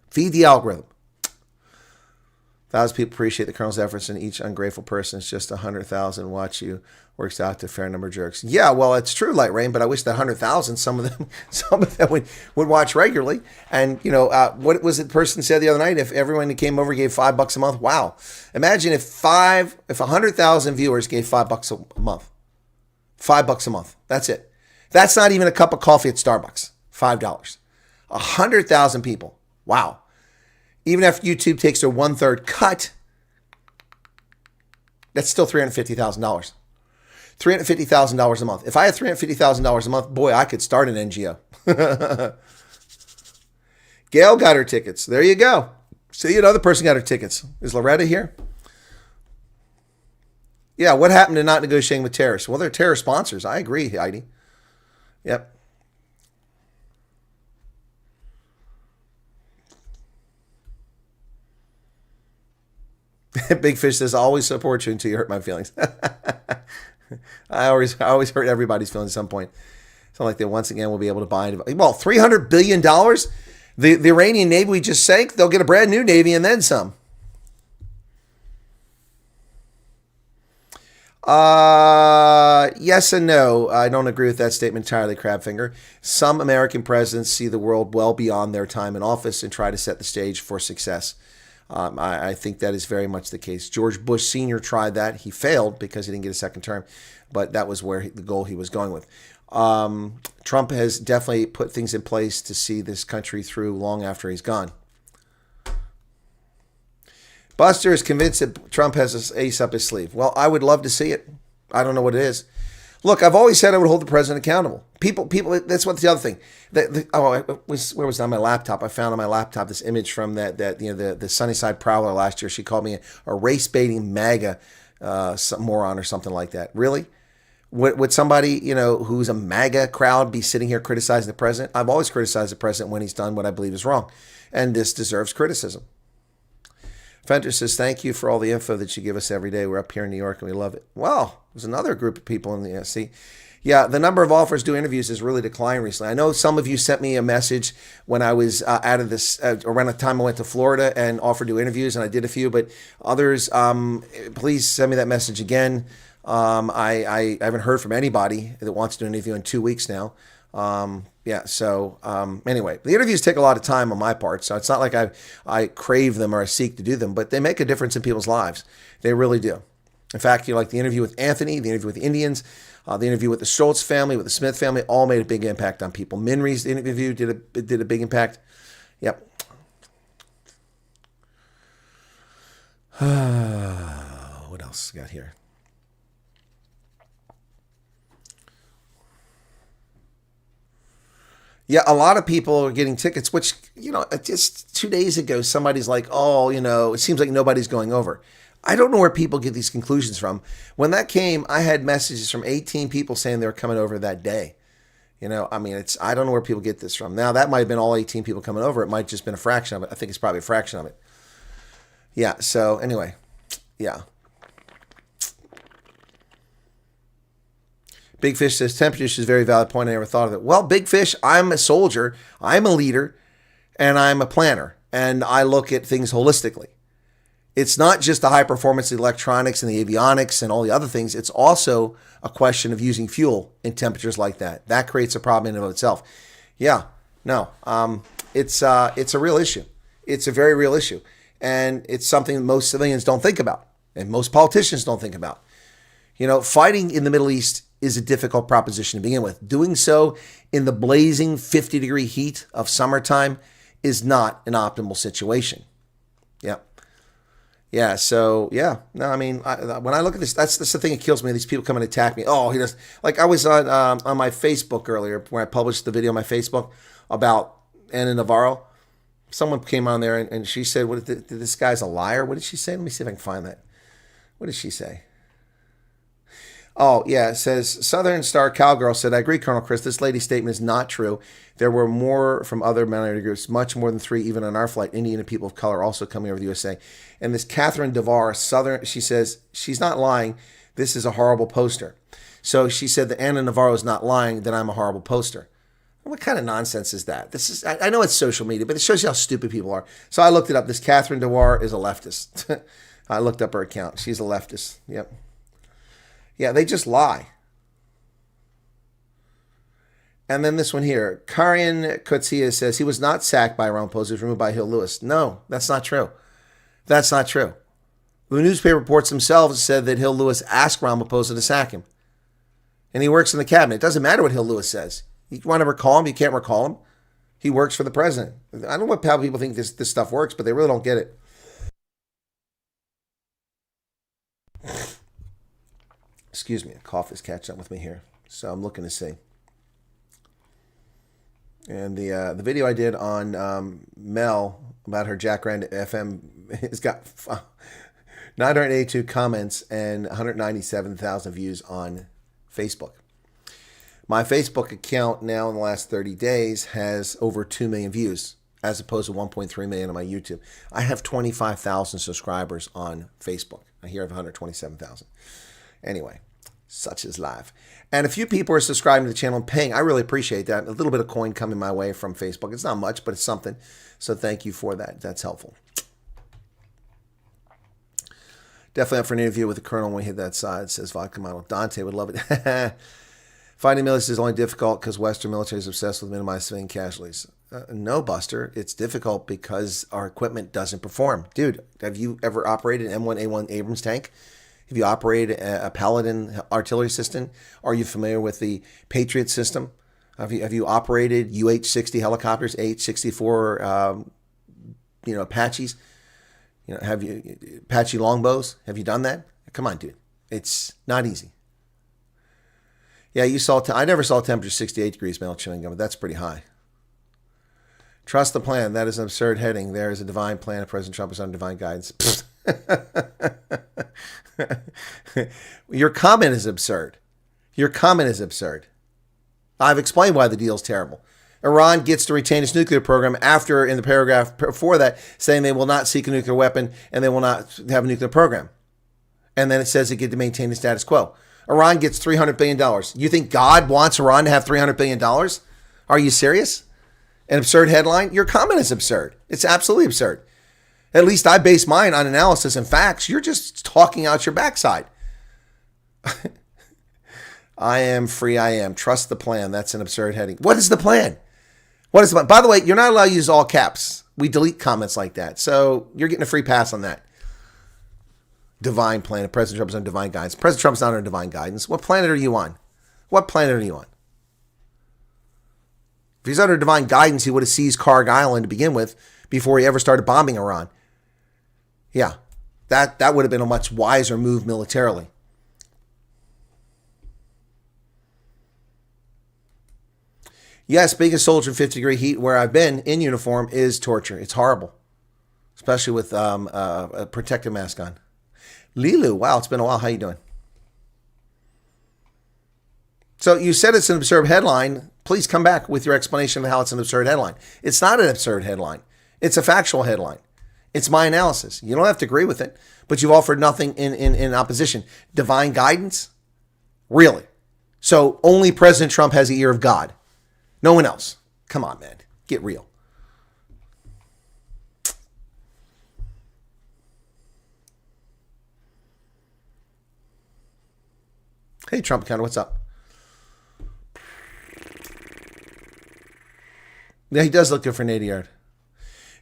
Feed the algorithm. 1,000 people appreciate the Colonel's efforts, and each ungrateful person is just 100,000 watch you. Works out to a fair number of jerks. Yeah, well, it's true, Light Rain, but I wish that 100,000, some of them would watch regularly. And, you know, what was it the person said the other night? If everyone that came over gave $5 a month, wow. Imagine if 100,000 viewers gave $5 a month. $5 a month. That's it. That's not even a cup of coffee at Starbucks. $5. 100,000 people. Wow. Even after YouTube takes their 1/3 cut, that's still $350,000. $350,000 a month. If I had $350,000 a month, boy, I could start an NGO. Gail got her tickets. There you go. See, another person got her tickets. Is Loretta here? Yeah, what happened to not negotiating with terrorists? Well, they're terrorist sponsors. I agree, Heidi. Yep. Big Fish says, I always support you until you hurt my feelings. I always hurt everybody's feelings at some point. It's not like they once again will be able to buy. Well, $300 billion? The Iranian Navy we just sank, they'll get a brand new Navy and then some. Yes and no. I don't agree with that statement entirely, Crabfinger. Some American presidents see the world well beyond their time in office and try to set the stage for success. I think that is very much the case. George Bush Sr. tried that. He failed because he didn't get a second term, but that was where the goal he was going with. Trump has definitely put things in place to see this country through long after he's gone. Buster is convinced that Trump has his ace up his sleeve. Well, I would love to see it. I don't know what it is. Look, I've always said I would hold the president accountable. People. That's what's the other thing. Where was it on my laptop? I found on my laptop this image from the Sunnyside Prowler last year. She called me a race baiting MAGA moron or something like that. Really? Would somebody who's a MAGA crowd be sitting here criticizing the president? I've always criticized the president when he's done what I believe is wrong, and this deserves criticism. Fender says, thank you for all the info that you give us every day. We're up here in New York and we love it. Well, there's another group of people in the SC. Yeah, the number of offers to do interviews has really declined recently. I know some of you sent me a message when I was out of this, around the time I went to Florida and offered to do interviews, and I did a few, but others, please send me that message again. I haven't heard from anybody that wants to do an interview in 2 weeks now. Anyway, the interviews take a lot of time on my part, so it's not like I crave them or I seek to do them, but they make a difference in people's lives. They really do. In fact, like the interview with Anthony, the interview with the Indians, the interview with the Schultz family, with the Smith family, all made a big impact on people. Minry's interview did a big impact. Yep. What else we got here? Yeah, a lot of people are getting tickets, which, just 2 days ago, somebody's like, oh, it seems like nobody's going over. I don't know where people get these conclusions from. When that came, I had messages from 18 people saying they were coming over that day. I don't know where people get this from. Now, that might have been all 18 people coming over. It might have just been a fraction of it. I think it's probably a fraction of it. Yeah, so anyway, yeah. Big Fish says, temperature is a very valid point. I never thought of it. Well, Big Fish, I'm a soldier, I'm a leader, and I'm a planner, and I look at things holistically. It's not just the high performance electronics and the avionics and all the other things. It's also a question of using fuel in temperatures like that. That creates a problem in and of itself. Yeah, no, it's a real issue. It's a very real issue. And it's something most civilians don't think about, and most politicians don't think about. Fighting in the Middle East is a difficult proposition to begin with. Doing so in the blazing 50-degree heat of summertime is not an optimal situation. Yeah. Yeah, so, yeah. No, when I look at this, that's the thing that kills me. These people come and attack me. Oh, he does. Like, I was on my Facebook earlier, where I published the video on my Facebook about Anna Navarro. Someone came on there and she said, this guy's a liar? What did she say? Let me see if I can find that. What did she say? Oh, yeah, it says, Southern Star Cowgirl said, I agree, Colonel Chris, this lady's statement is not true. There were more from other minority groups, much more than 3, even on our flight. Indian and people of color also coming over to the USA. And this Catherine Devar, Southern, she says, she's not lying. This is a horrible poster. So she said that Anna Navarro is not lying, that I'm a horrible poster. What kind of nonsense is that? I know it's social media, but it shows you how stupid people are. So I looked it up. This Catherine Devar is a leftist. I looked up her account. She's a leftist. Yep. Yeah, they just lie. And then this one here. Karian Kotsia says he was not sacked by Ron Post. He was removed by Hill Lewis. No, that's not true. That's not true. The newspaper reports themselves said that Hill Lewis asked Ron Post to sack him. And he works in the cabinet. It doesn't matter what Hill Lewis says. You want to recall him? You can't recall him. He works for the president. I don't know how people think this stuff works, but they really don't get it. Excuse me, a cough is catching up with me here. So I'm looking to see. And the video I did on Mel about her Jack Rand FM has got 982 comments and 197,000 views on Facebook. My Facebook account now in the last 30 days has over 2 million views, as opposed to 1.3 million on my YouTube. I have 25,000 subscribers on Facebook. I hear I have 127,000. Anyway, such is life. And a few people are subscribing to the channel and paying. I really appreciate that. A little bit of coin coming my way from Facebook. It's not much, but it's something. So thank you for that. That's helpful. Definitely up for an interview with the Colonel when we hit that side, says Vodka Model. Dante would love it. Finding militias is only difficult because Western military is obsessed with minimizing civilian casualties. No, Buster. It's difficult because our equipment doesn't perform. Dude, have you ever operated an M1A1 Abrams tank? Have you operated a Paladin artillery system? Are you familiar with the Patriot system? Have you operated UH-60 helicopters, H-64, Apaches? Have you Apache longbows? Have you done that? Come on, dude. It's not easy. Yeah, I never saw temperature 68 degrees male chewing gum, but that's pretty high. Trust the plan. That is an absurd heading. There is a divine plan. President Trump is under divine guidance. Your comment is absurd. Your comment is absurd. I've explained why the deal is terrible. Iran gets to retain its nuclear program after, in the paragraph before that, saying they will not seek a nuclear weapon and they will not have a nuclear program. And then it says they get to maintain the status quo. Iran gets $300 billion. You think God wants Iran to have $300 billion? Are you serious? An absurd headline? Your comment is absurd. It's absolutely absurd. At least I base mine on analysis and facts. You're just talking out your backside. I am free, I am. Trust the plan. That's an absurd heading. What is the plan? What is the plan? By the way, you're not allowed to use all caps. We delete comments like that. So you're getting a free pass on that. Divine plan. President Trump is on divine guidance. President Trump's not under divine guidance. What planet are you on? What planet are you on? If he's under divine guidance, he would have seized Karg Island to begin with before he ever started bombing Iran. Yeah. That would have been a much wiser move militarily. Yes, being a soldier in 50-degree heat where I've been in uniform is torture. It's horrible, especially with a protective mask on. Lilu, wow, it's been a while. How you doing? So you said it's an absurd headline. Please come back with your explanation of how it's an absurd headline. It's not an absurd headline. It's a factual headline. It's my analysis. You don't have to agree with it, but you've offered nothing in opposition. Divine guidance? Really? So only President Trump has the ear of God. No one else. Come on, man. Get real. Hey, Trump counter, what's up? Yeah, he does look good for an 80-yard.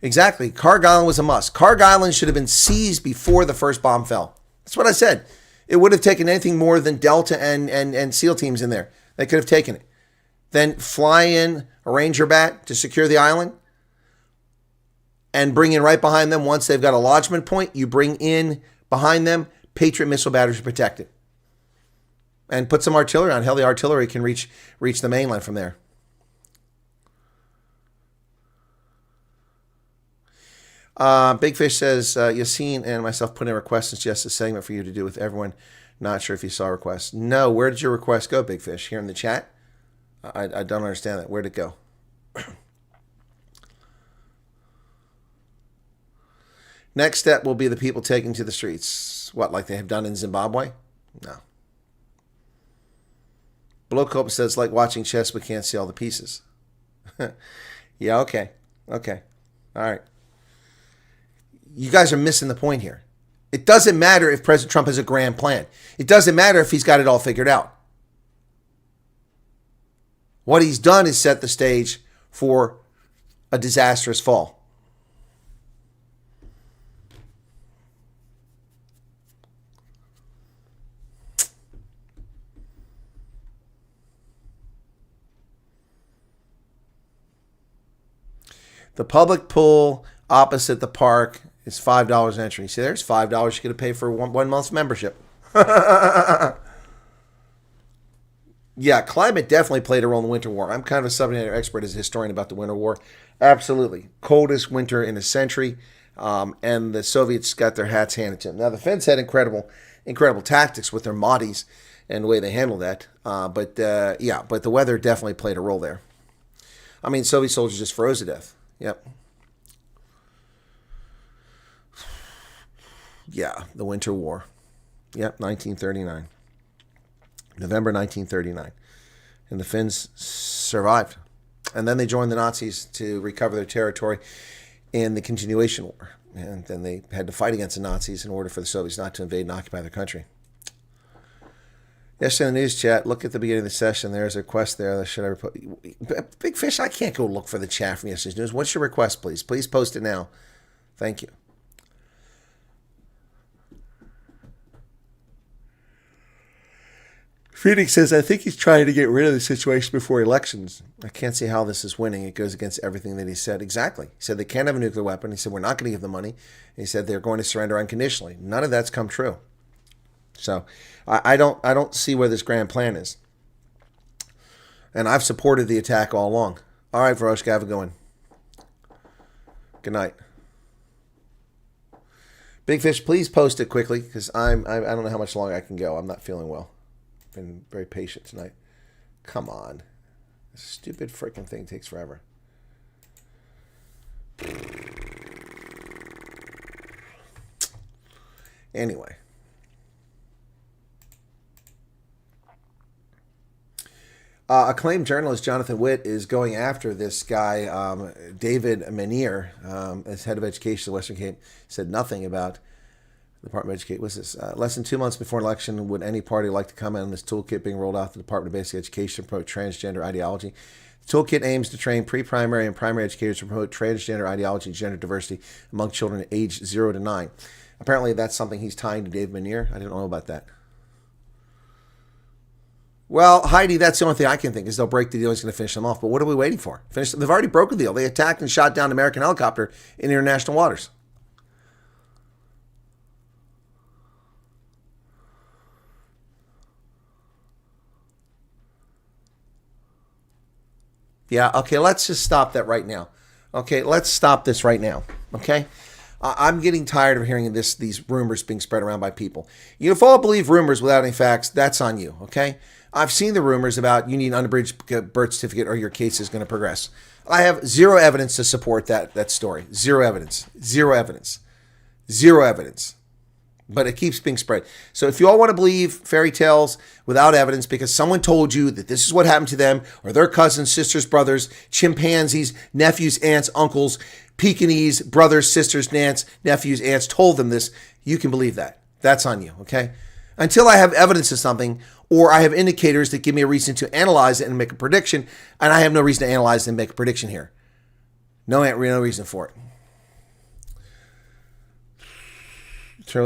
Exactly. Carg Island was a must. Carg Island should have been seized before the first bomb fell. That's what I said. It would have taken anything more than Delta and SEAL teams in there. They could have taken it. Then fly in a Ranger bat to secure the island and bring in right behind them. Once they've got a lodgement point, you bring in behind them Patriot missile batteries to protect it. And put some artillery on. Hell, the artillery can reach the mainland from there. Big Fish says, Yassine and myself put in a request and suggest a segment for you to do with everyone. Not sure if you saw a request. No, where did your request go, Big Fish? Here in the chat? I don't understand that. Where'd it go? Next step will be the people taking to the streets. What, like they have done in Zimbabwe? No. Blowcope says, like watching chess, we can't see all the pieces. Yeah, okay. Okay. All right. You guys are missing the point here. It doesn't matter if President Trump has a grand plan. It doesn't matter if he's got it all figured out. What he's done is set the stage for a disastrous fall. The public pool opposite the park is $5 entry. See, there's $5 you could have paid for one month's membership. Yeah, climate definitely played a role in the Winter War. I'm kind of a subject matter expert as a historian about the Winter War. Absolutely. Coldest winter in a century. And the Soviets got their hats handed to them. Now, the Finns had incredible tactics with their Mahdi's and the way they handled that. But the weather definitely played a role there. I mean, Soviet soldiers just froze to death. Yep. Yeah, the Winter War. Yep, 1939. November 1939. And the Finns survived. And then they joined the Nazis to recover their territory in the Continuation War. And then they had to fight against the Nazis in order for the Soviets not to invade and occupy their country. Yesterday in the news chat, look at the beginning of the session. There's a request there. Should I put? Big Fish, I can't go look for the chat from yesterday's news. What's your request, please? Please post it now. Thank you. Phoenix says, I think he's trying to get rid of the situation before elections. I can't see how this is winning. It goes against everything that he said. Exactly. He said they can't have a nuclear weapon. He said we're not going to give them money. And he said they're going to surrender unconditionally. None of that's come true. So I don't see where this grand plan is. And I've supported the attack all along. All right, Veroshka, have a good one. Good night. Big Fish, please post it quickly because I don't know how much longer I can go. I'm not feeling well. Been very patient tonight. Come on. This stupid freaking thing takes forever. Anyway. Acclaimed journalist Jonathan Witt is going after this guy, David Menier, as head of education at Western Cape, said nothing about the Department of Education. What's this? Less than 2 months before an election, would any party like to comment on this toolkit being rolled out to the Department of Basic Education to promote transgender ideology? The toolkit aims to train pre-primary and primary educators to promote transgender ideology and gender diversity among children aged 0 to 9. Apparently, that's something he's tying to Dave Menier. I didn't know about that. Well, Heidi, that's the only thing I can think is they'll break the deal. He's going to finish them off. But what are we waiting for? They've already broken the deal. They attacked and shot down an American helicopter in international waters. Yeah, okay, let's just stop that right now. Okay, let's stop this right now. Okay? I'm getting tired of hearing these rumors being spread around by people. You know, if all believe rumors without any facts, that's on you, okay? I've seen the rumors about you need an unabridged birth certificate or your case is going to progress. I have zero evidence to support that story. Zero evidence. Zero evidence. Zero evidence. But it keeps being spread. So if you all want to believe fairy tales without evidence because someone told you that this is what happened to them or their cousins, sisters, brothers, chimpanzees, nephews, aunts, uncles, Pekingese, brothers, sisters, aunts, nephews, aunts told them this, you can believe that. That's on you, okay? Until I have evidence of something or I have indicators that give me a reason to analyze it and make a prediction, and I have no reason to analyze and make a prediction here. No reason for it.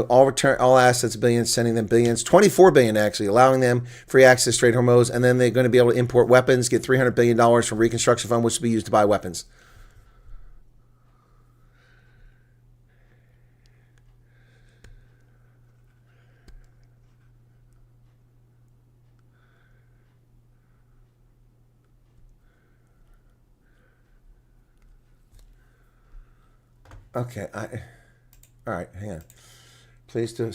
All assets, billions, sending them billions, 24 billion actually, allowing them free access to trade hormones, and then they're going to be able to import weapons, get $300 billion from Reconstruction Fund, which will be used to buy weapons. Okay, all right, hang on. Please do.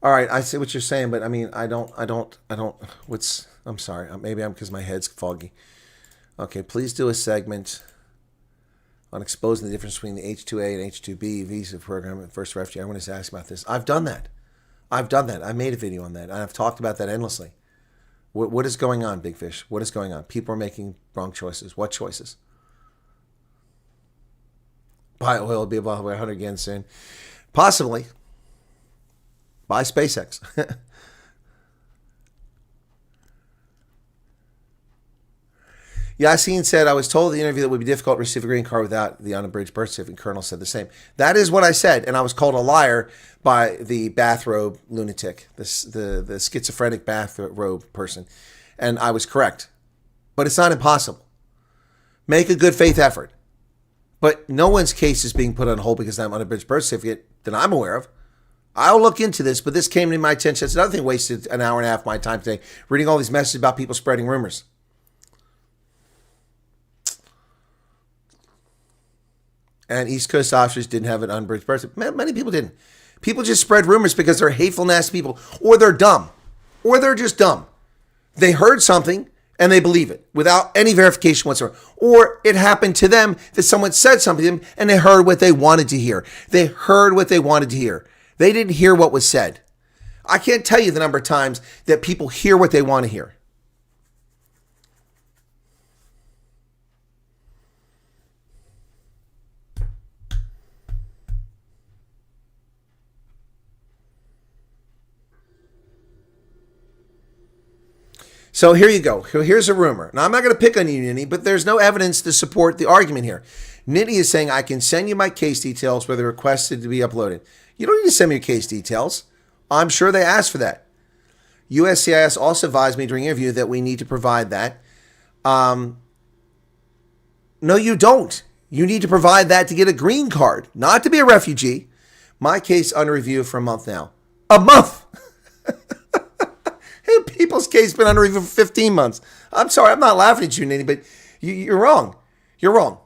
All right, I see what you're saying, but I mean, I don't, I'm sorry. Maybe I'm because my head's foggy. Okay, please do a segment on exposing the difference between the H-2A and H-2B visa program and first refugee. I want to ask about this. I've done that. I made a video on that. I've talked about that endlessly. What is going on, Big Fish? What is going on? People are making wrong choices. What choices? Buy oil will be above 100 again soon. Possibly. Buy SpaceX. Yassine said, I was told in the interview that it would be difficult to receive a green card without the unabridged birth certificate. Colonel said the same. That is what I said, and I was called a liar by the bathrobe lunatic, the schizophrenic bathrobe person, and I was correct. But it's not impossible. Make a good faith effort. But no one's case is being put on hold because I'm unabridged birth certificate that I'm aware of. I'll look into this, but this came to my attention. That's another thing wasted an hour and a half of my time today, reading all these messages about people spreading rumors. And East Coast officers didn't have an unabridged birth certificate. Many people didn't. People just spread rumors because they're hateful, nasty people, or they're dumb, or they're just dumb. They heard something and they believe it without any verification whatsoever. Or it happened to them that someone said something to them and they heard what they wanted to hear. They heard what they wanted to hear. They didn't hear what was said. I can't tell you the number of times that people hear what they want to hear. So here you go. Here's a rumor. Now, I'm not going to pick on you, Nitty, but there's no evidence to support the argument here. Nitty is saying, I can send you my case details where they're requested to be uploaded. You don't need to send me your case details. I'm sure they asked for that. USCIS also advised me during the interview that we need to provide that. No, you don't. You need to provide that to get a green card, not to be a refugee. My case under review for a month now. A month! People's case been under review for 15 months. I'm sorry, I'm not laughing at you, Nitty, but you're wrong. You're wrong.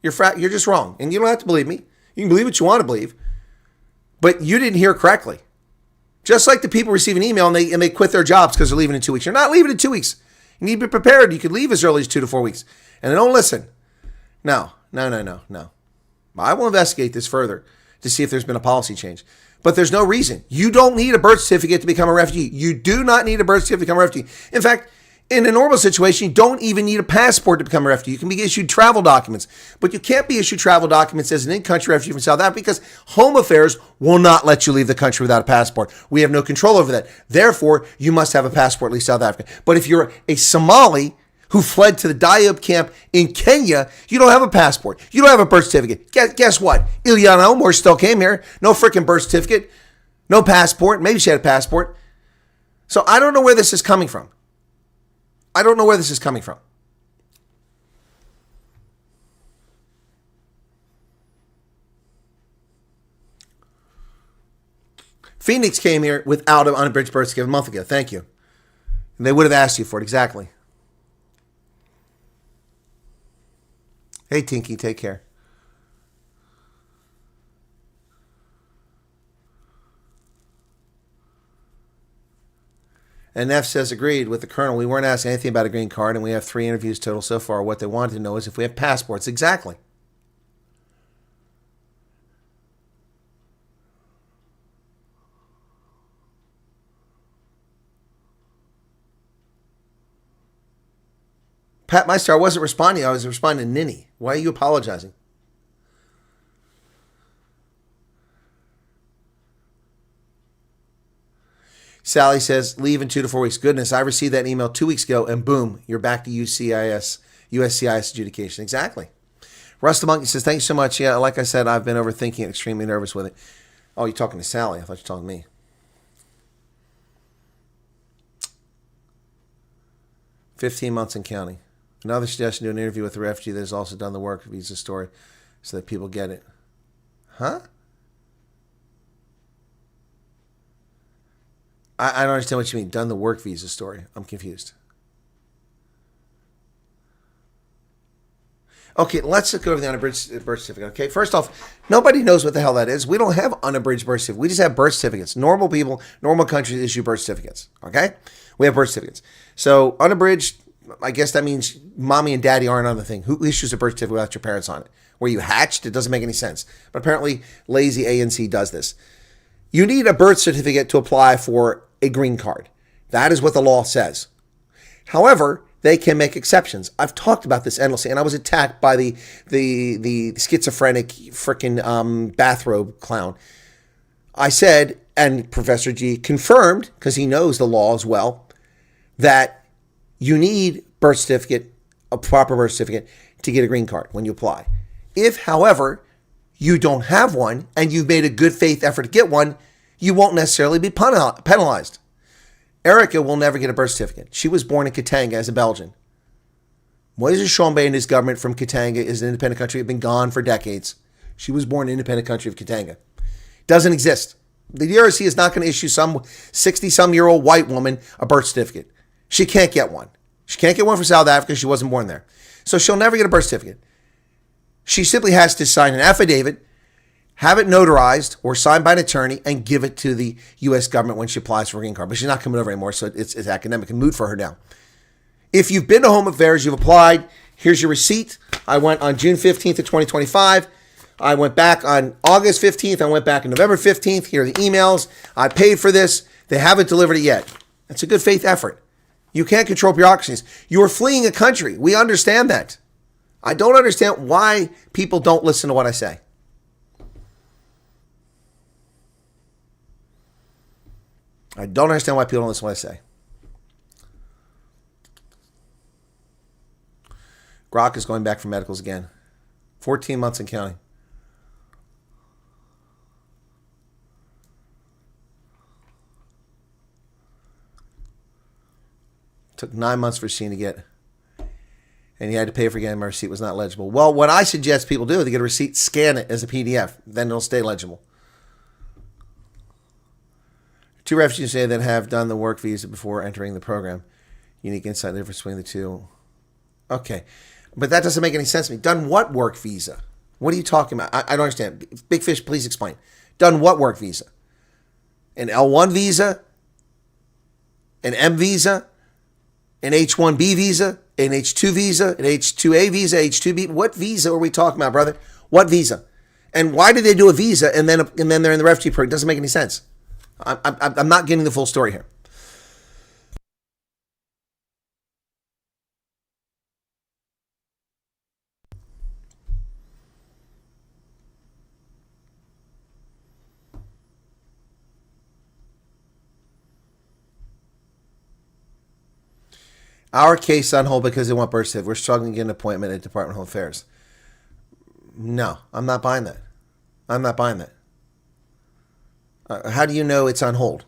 You're just wrong. And you don't have to believe me. You can believe what you want to believe. But you didn't hear correctly. Just like the people receive an email and they quit their jobs because they're leaving in 2 weeks. You're not leaving in 2 weeks. You need to be prepared. You could leave as early as 2 to 4 weeks. And they don't listen. No. I will investigate this further to see if there's been a policy change. But there's no reason. You don't need a birth certificate to become a refugee. You do not need a birth certificate to become a refugee. In fact, in a normal situation, you don't even need a passport to become a refugee. You can be issued travel documents. But you can't be issued travel documents as an in-country refugee from South Africa because Home Affairs will not let you leave the country without a passport. We have no control over that. Therefore, you must have a passport to leave South Africa. But if you're a Somali who fled to the Dayab camp in Kenya, you don't have a passport. You don't have a birth certificate. Guess what? Ilyana Omar still came here. No freaking birth certificate. No passport. Maybe she had a passport. So I don't know where this is coming from. Phoenix came here without an unabridged birth certificate a month ago. Thank you. And they would have asked you for it. Exactly. Hey, Tinky, take care. And Neff says, agreed with the Colonel. We weren't asking anything about a green card, and we have 3 interviews total so far. What they wanted to know is if we have passports. Exactly. Pat Meister, I wasn't responding. I was responding to Ninny. Why are you apologizing? Sally says, leave in 2 to 4 weeks. Goodness, I received that email 2 weeks ago, and boom, you're back to USCIS adjudication. Exactly. Russ the Monkey says, thanks so much. Yeah, like I said, I've been overthinking it, extremely nervous with it. Oh, you're talking to Sally. I thought you were talking to me. 15 months and counting. Another suggestion, do an interview with a refugee that has also done the work, visa story, so that people get it. Huh? I don't understand what you mean. Done the work visa story. I'm confused. Okay, let's go over the unabridged birth certificate. Okay, first off, nobody knows what the hell that is. We don't have unabridged birth certificates. We just have birth certificates. Normal people, normal countries issue birth certificates. Okay, we have birth certificates. So unabridged, I guess that means mommy and daddy aren't on the thing. Who issues a birth certificate without your parents on it? Were you hatched? It doesn't make any sense. But apparently, lazy ANC does this. You need a birth certificate to apply for a green card. That is what the law says. However, they can make exceptions. I've talked about this endlessly, and I was attacked by the schizophrenic freaking bathrobe clown. I said, and Professor G confirmed, because he knows the law as well, that you need birth certificate, a proper birth certificate, to get a green card when you apply. If, however, you don't have one and you've made a good faith effort to get one, you won't necessarily be penalized. Erica will never get a birth certificate. She was born in Katanga as a Belgian. Moise Tshombe and his government from Katanga is an independent country. Have been gone for decades. She was born in an independent country of Katanga. Doesn't exist. The DRC is not going to issue some 60-some-year-old white woman a birth certificate. She can't get one. She can't get one for South Africa. She wasn't born there. So she'll never get a birth certificate. She simply has to sign an affidavit, have it notarized or signed by an attorney, and give it to the U.S. government when she applies for a green card. But she's not coming over anymore, so it's academic and moot for her now. If you've been to Home Affairs, you've applied, here's your receipt. I went on June 15th of 2025. I went back on August 15th. I went back on November 15th. Here are the emails. I paid for this. They haven't delivered it yet. It's a good faith effort. You can't control bureaucracies. You are fleeing a country. We understand that. I don't understand why people don't listen to what I say. I don't understand why people don't listen to what I say. Grok is going back for medicals again. 14 months and counting. Took 9 months for Sheen to get. And he had to pay for getting my receipt was not legible. Well, what I suggest people do is they get a receipt, scan it as a PDF. Then it'll stay legible. 2 refugees say that have done the work visa before entering the program. Unique insight difference between the two. Okay. But that doesn't make any sense to me. Done what work visa? What are you talking about? I don't understand. Big Fish, please explain. Done what work visa? An L1 visa? An M visa? An H1B visa? An H2 visa? An H2A visa? H2B? What visa are we talking about, brother? What visa? And why did they do a visa and then they're in the refugee program? It doesn't make any sense. I'm not getting the full story here. Our case on hold because they want birth certificate. We're struggling to get an appointment at Department of Home Affairs. No, I'm not buying that. I'm not buying that. How do you know it's on hold?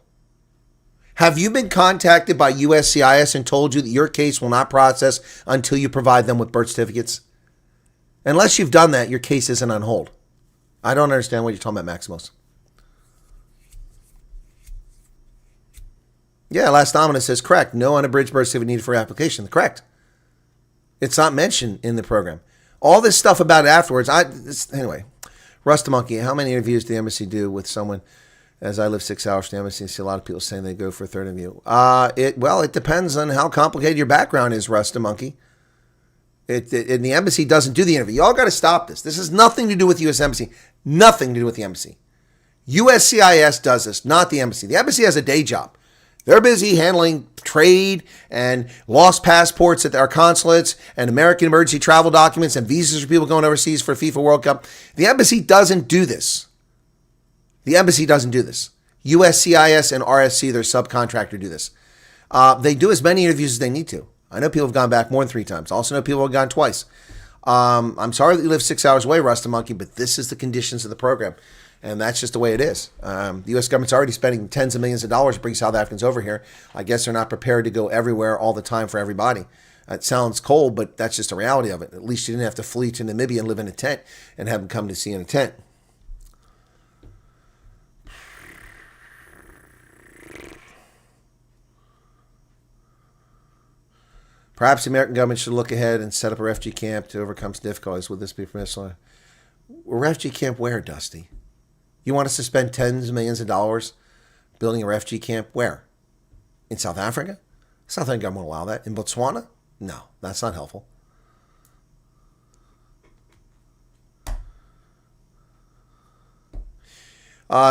Have you been contacted by USCIS and told you that your case will not process until you provide them with birth certificates? Unless you've done that, your case isn't on hold. I don't understand what you're talking about, Maximus. Yeah, Last Domino says correct. No unabridged birth certificate needed for application. Correct. It's not mentioned in the program. All this stuff about it afterwards. Anyway, Rust Monkey. How many interviews did the embassy do with someone? As I live 6 hours from the embassy, I see a lot of people saying they go for a third interview. It depends on how complicated your background is, Rust Monkey. And the embassy doesn't do the interview. Y'all got to stop this. This has nothing to do with the U.S. Embassy. Nothing to do with the embassy. USCIS does this, not the embassy. The embassy has a day job. They're busy handling trade and lost passports at our consulates and American emergency travel documents and visas for people going overseas for FIFA World Cup. The embassy doesn't do this. The embassy doesn't do this. USCIS and RSC, their subcontractor, do this. They do as many interviews as they need to. I know people have gone back more than 3 times. I also know people have gone twice. I'm sorry that you live 6 hours away, Rust Monkey, but this is the conditions of the program. And that's just the way it is. The U.S. government's already spending tens of millions of dollars to bring South Africans over here. I guess they're not prepared to go everywhere all the time for everybody. It sounds cold, but that's just the reality of it. At least you didn't have to flee to Namibia and live in a tent and have them come to see in a tent. Perhaps the American government should look ahead and set up a refugee camp to overcome some difficulties. Would this be permissible? A refugee camp where, Dusty? You want us to spend tens of millions of dollars building a refugee camp where? In South Africa? South African government will allow that. In Botswana? No, that's not helpful.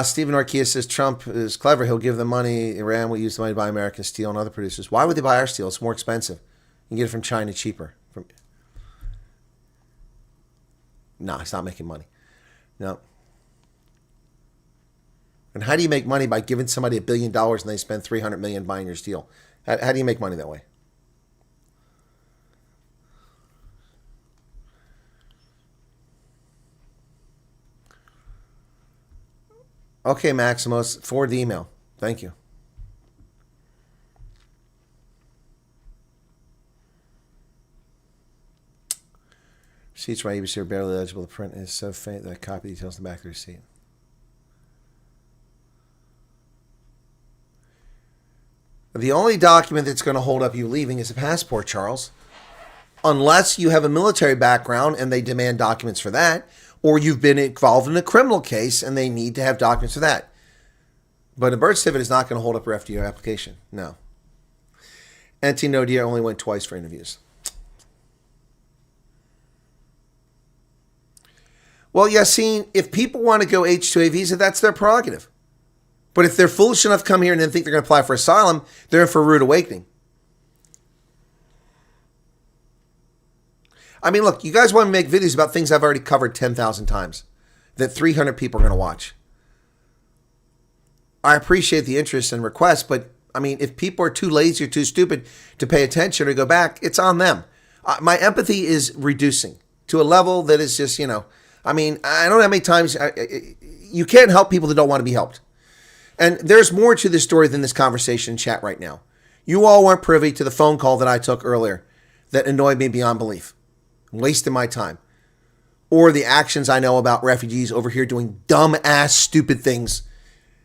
Stephen Orkia says Trump is clever. He'll give the money. Iran will use the money to buy American steel and other producers. Why would they buy our steel? It's more expensive. You can get it from China cheaper. No, he's not making money. No. And how do you make money by giving somebody $1 billion and they spend $300 million buying your steel? How do you make money that way? Okay, Maximus, forward the email. Thank you. Receipts from ABC are barely legible. The print is so faint that I copy details in the back of the receipt. The only document that's going to hold up you leaving is a passport, Charles. Unless you have a military background and they demand documents for that, or you've been involved in a criminal case and they need to have documents for that. But a birth certificate is not going to hold up a refugee application. No. NT Nodia only went twice for interviews. Well, Yassine, if people want to go H-2A visa, that's their prerogative. But if they're foolish enough to come here and then think they're going to apply for asylum, they're in for a rude awakening. I mean, look, you guys want to make videos about things I've already covered 10,000 times that 300 people are going to watch. I appreciate the interest and request, but I mean, if people are too lazy or too stupid to pay attention or go back, it's on them. My empathy is reducing to a level that is just, I mean, I don't know how many times you can't help people that don't want to be helped. And there's more to this story than this conversation in chat right now. You all weren't privy to the phone call that I took earlier that annoyed me beyond belief, wasting my time, or the actions I know about refugees over here doing dumb-ass stupid things,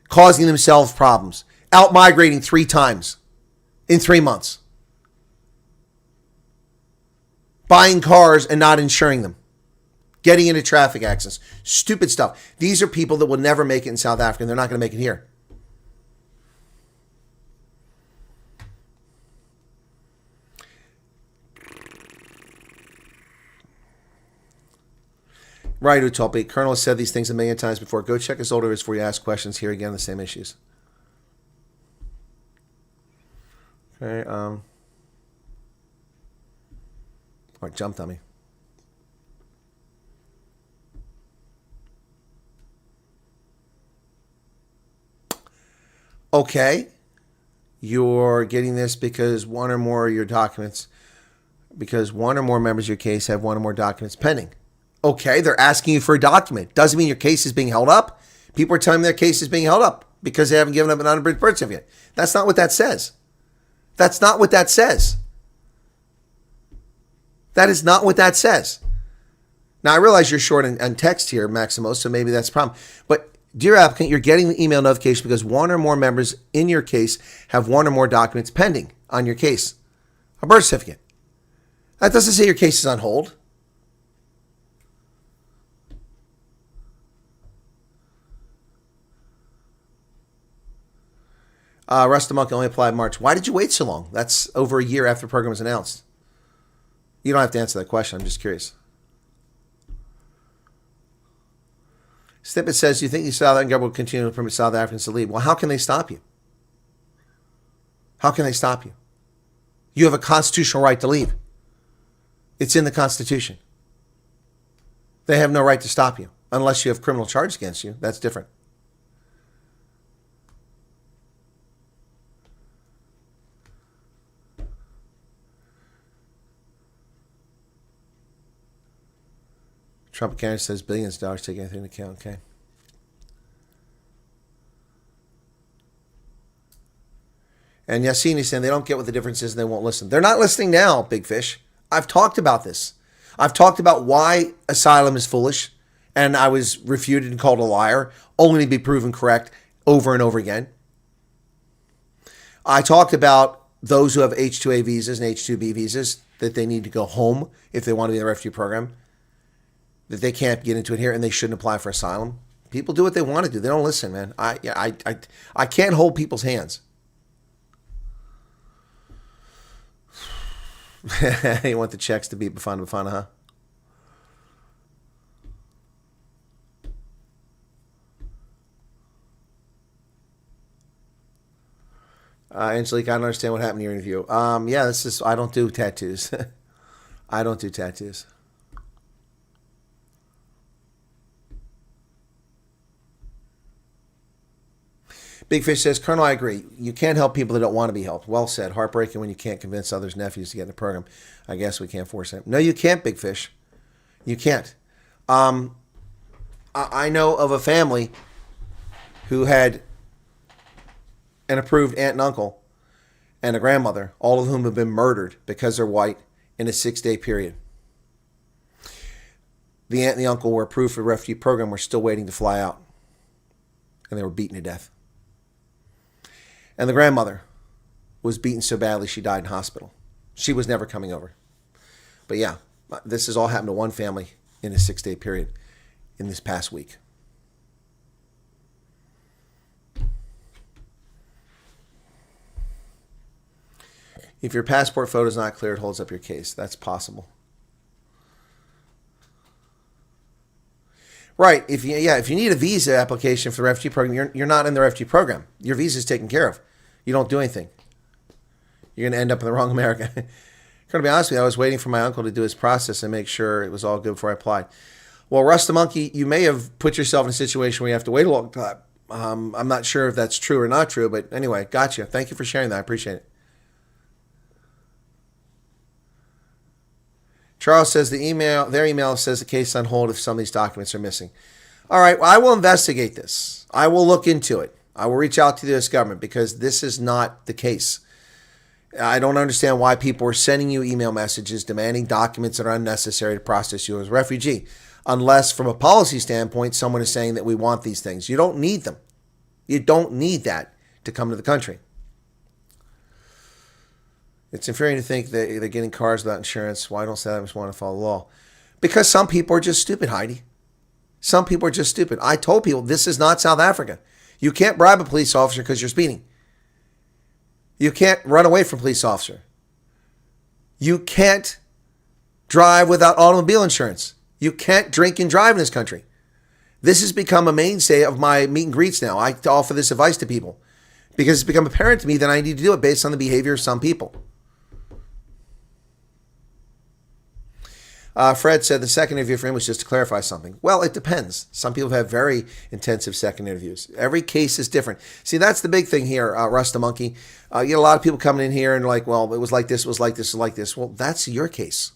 causing themselves problems, out-migrating 3 times in 3 months, buying cars and not insuring them, getting into traffic accidents, stupid stuff. These are people that will never make it in South Africa, and they're not going to make it here. Right, Utopi. Colonel has said these things a million times before. Go check his older videos before you ask questions. Here again, the same issues. Okay, all right, jumped on me. Okay, you're getting this because one or more of your documents, because one or more members of your case have one or more documents pending. Okay, they're asking you for a document. Doesn't mean your case is being held up. People are telling me their case is being held up because they haven't given up an unabridged birth certificate. That's not what that says. That's not what that says. That is not what that says. Now, I realize you're short on text here, Maximo, so maybe that's a problem. But Dear applicant, you're getting the email notification because one or more members in your case have one or more documents pending on your case. A birth certificate. That doesn't say your case is on hold. Rust the Monk only applied in March. Why did you wait so long? That's over a year after the program was announced. You don't have to answer that question. I'm just curious. Snippet says, you think the South African government will continue to permit South Africans to leave? Well, how can they stop you? How can they stop you? You have a constitutional right to leave. It's in the Constitution. They have no right to stop you unless you have criminal charges against you. That's different. Trump candidate says billions of dollars take anything into account. Okay. And Yassini saying they don't get what the difference is and they won't listen. They're not listening now, Big Fish. I've talked about this. I've talked about why asylum is foolish, and I was refuted and called a liar, only to be proven correct over and over again. I talked about those who have H-2A visas and H-2B visas, that they need to go home if they want to be in the refugee program, that they can't get into it here and they shouldn't apply for asylum. People do what they want to do. They don't listen, man. I can't hold people's hands. You want the checks to be Bafana, huh? Angelique, I don't understand what happened in your interview. Yeah, this is, I don't do tattoos. I don't do tattoos. Big Fish says, Colonel, I agree. You can't help people that don't want to be helped. Well said. Heartbreaking when you can't convince others' nephews to get in the program. I guess we can't force them. No, you can't, Big Fish. You can't. I know of a family who had an approved aunt and uncle and a grandmother, all of whom have been murdered because they're white in a 6-day period. The aunt and the uncle were approved for the refugee program, were still waiting to fly out. And they were beaten to death. And the grandmother was beaten so badly she died in hospital. She was never coming over. But yeah, this has all happened to one family in a 6-day period in this past week. If your passport photo is not clear, it holds up your case. That's possible. Right. If you need a visa application for the refugee program, you're not in the refugee program. Your visa is taken care of. You don't do anything. You're going to end up in the wrong America. To be honest with you, I was waiting for my uncle to do his process and make sure it was all good before I applied. Well, Russ the Monkey, you may have put yourself in a situation where you have to wait a long time. I'm not sure if that's true or not true, but anyway, gotcha. Thank you for sharing that. I appreciate it. Charles says their email says the case is on hold if some of these documents are missing. All right, well, I will investigate this. I will look into it. I will reach out to the U.S. government because this is not the case. I don't understand why people are sending you email messages demanding documents that are unnecessary to process you as a refugee, unless from a policy standpoint, someone is saying that we want these things. You don't need them. You don't need that to come to the country. It's infuriating to think that they're getting cars without insurance. Why don't South Africans want to follow the law? Because some people are just stupid, Heidi. Some people are just stupid. I told people this is not South Africa. You can't bribe a police officer because you're speeding. You can't run away from a police officer. You can't drive without automobile insurance. You can't drink and drive in this country. This has become a mainstay of my meet and greets now. I offer this advice to people because it's become apparent to me that I need to do it based on the behavior of some people. Fred said the second interview for him was just to clarify something. Well, it depends. Some people have very intensive second interviews. Every case is different. See, that's the big thing here, Russ the Monkey. You get a lot of people coming in here and like, well, it was like this, it was like this, it was like this. Well, that's your case.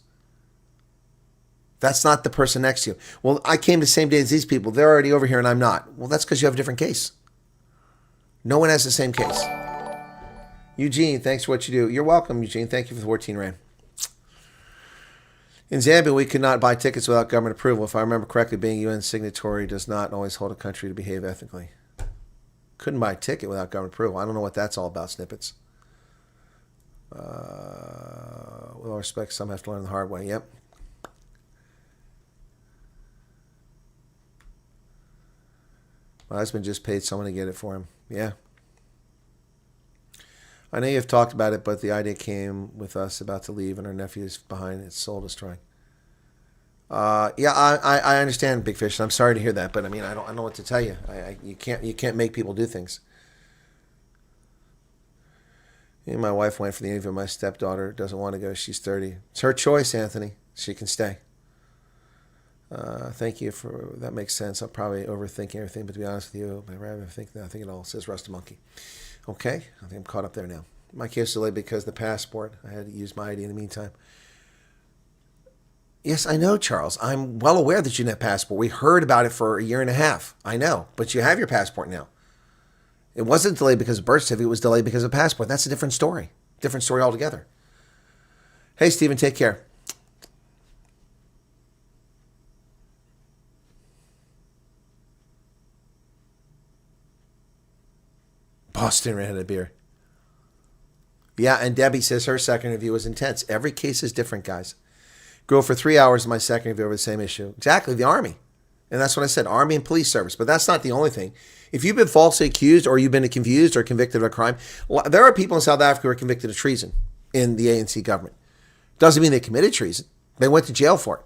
That's not the person next to you. Well, I came the same day as these people. They're already over here and I'm not. Well, that's because you have a different case. No one has the same case. Eugene, thanks for what you do. You're welcome, Eugene. Thank you for the 14 Rand. In Zambia, we could not buy tickets without government approval. If I remember correctly, being UN signatory does not always hold a country to behave ethically. Couldn't buy a ticket without government approval. I don't know what that's all about, Snippets. With all respect, some have to learn the hard way. Yep. My husband just paid someone to get it for him. Yeah. I know you've talked about it, but the idea came with us about to leave, and our nephew is behind it, soul destroying. Yeah, I understand, Big Fish. I'm sorry to hear that, but I mean, I don't know what to tell you. You can't make people do things. Me and my wife went for the interview. My stepdaughter doesn't want to go. She's 30. It's her choice, Anthony. She can stay. Thank you for that. Makes sense. I'm probably overthinking everything, but to be honest with you, I'd rather think that I think it all, says Rusty Monkey. Okay, I think I'm caught up there now. My case was delayed because the passport. I had to use my ID in the meantime. Yes, I know, Charles. I'm well aware that you didn't have a passport. We heard about it for a year and a half. I know, but you have your passport now. It wasn't delayed because of birth certificate. It was delayed because of passport. That's a different story. Different story altogether. Hey, Stephen, take care. Boston ran out of beer. Yeah, and Debbie says her second interview was intense. Every case is different, guys. Go for 3 hours in my second interview over the same issue. Exactly, the Army. And that's what I said, Army and police service. But that's not the only thing. If you've been falsely accused or you've been confused or convicted of a crime, there are people in South Africa who are convicted of treason in the ANC government. Doesn't mean they committed treason. They went to jail for it.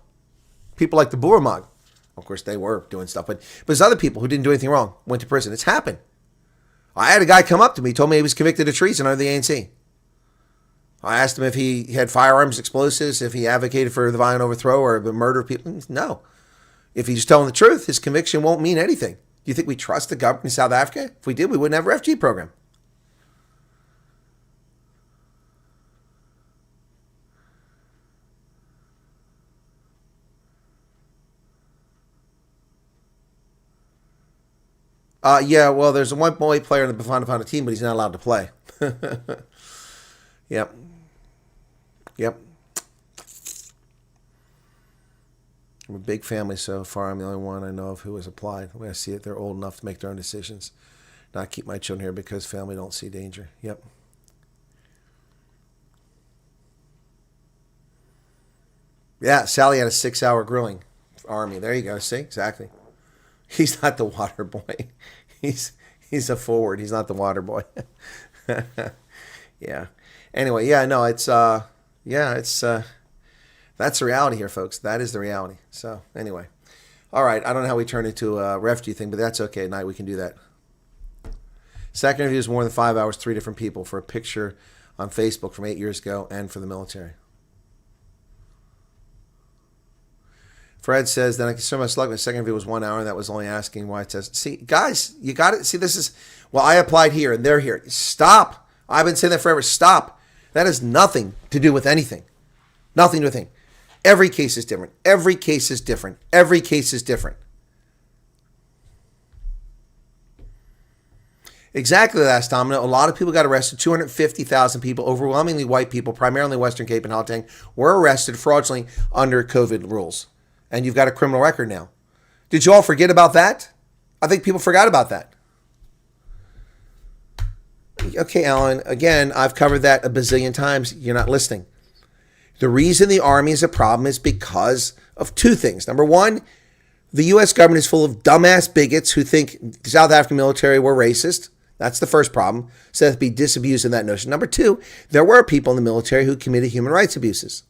People like the Boermag. Of course, they were doing stuff. But there's other people who didn't do anything wrong, went to prison. It's happened. I had a guy come up to me, told me he was convicted of treason under the ANC. I asked him if he had firearms, explosives, if he advocated for the violent overthrow or the murder of people. No. If he's telling the truth, his conviction won't mean anything. Do you think we trust the government in South Africa? If we did, we wouldn't have a refugee program. Yeah, well, there's a one boy player in the Bafana team, but he's not allowed to play. Yep. I'm a big family so far. I'm the only one I know of who has applied. When I see it, they're old enough to make their own decisions. Not keep my children here because family don't see danger. Yep. Yeah, Sally had a 6-hour grilling. Army. There you go. See? Exactly. He's not the water boy. He's a forward. He's not the water boy. Yeah. Anyway, yeah, no, it's that's the reality here, folks. That is the reality. So anyway, all right. I don't know how we turned into a refugee thing, but that's okay. At night we can do that. Second interview is more than 5 hours. 3 different people for a picture on Facebook from 8 years ago, and for the military. Fred says, then I consider my luck. My second interview was 1 hour, and that was only asking why it says. See, guys, you got it. See, this is, well, I applied here, and they're here. Stop. I've been saying that forever. Stop. That has nothing to do with anything. Nothing to do with anything. Every case is different. Every case is different. Every case is different. Exactly, last domino. A lot of people got arrested. 250,000 people, overwhelmingly white people, primarily Western Cape and Gauteng, were arrested fraudulently under COVID rules. And you've got a criminal record now. Did you all forget about that? I think people forgot about that. Okay, Alan, again, I've covered that a bazillion times. You're not listening. The reason the Army is a problem is because of 2 things. Number 1, the U.S. government is full of dumbass bigots who think the South African military were racist. That's the first problem. So they have to be disabused of that notion. Number 2, there were people in the military who committed human rights abuses.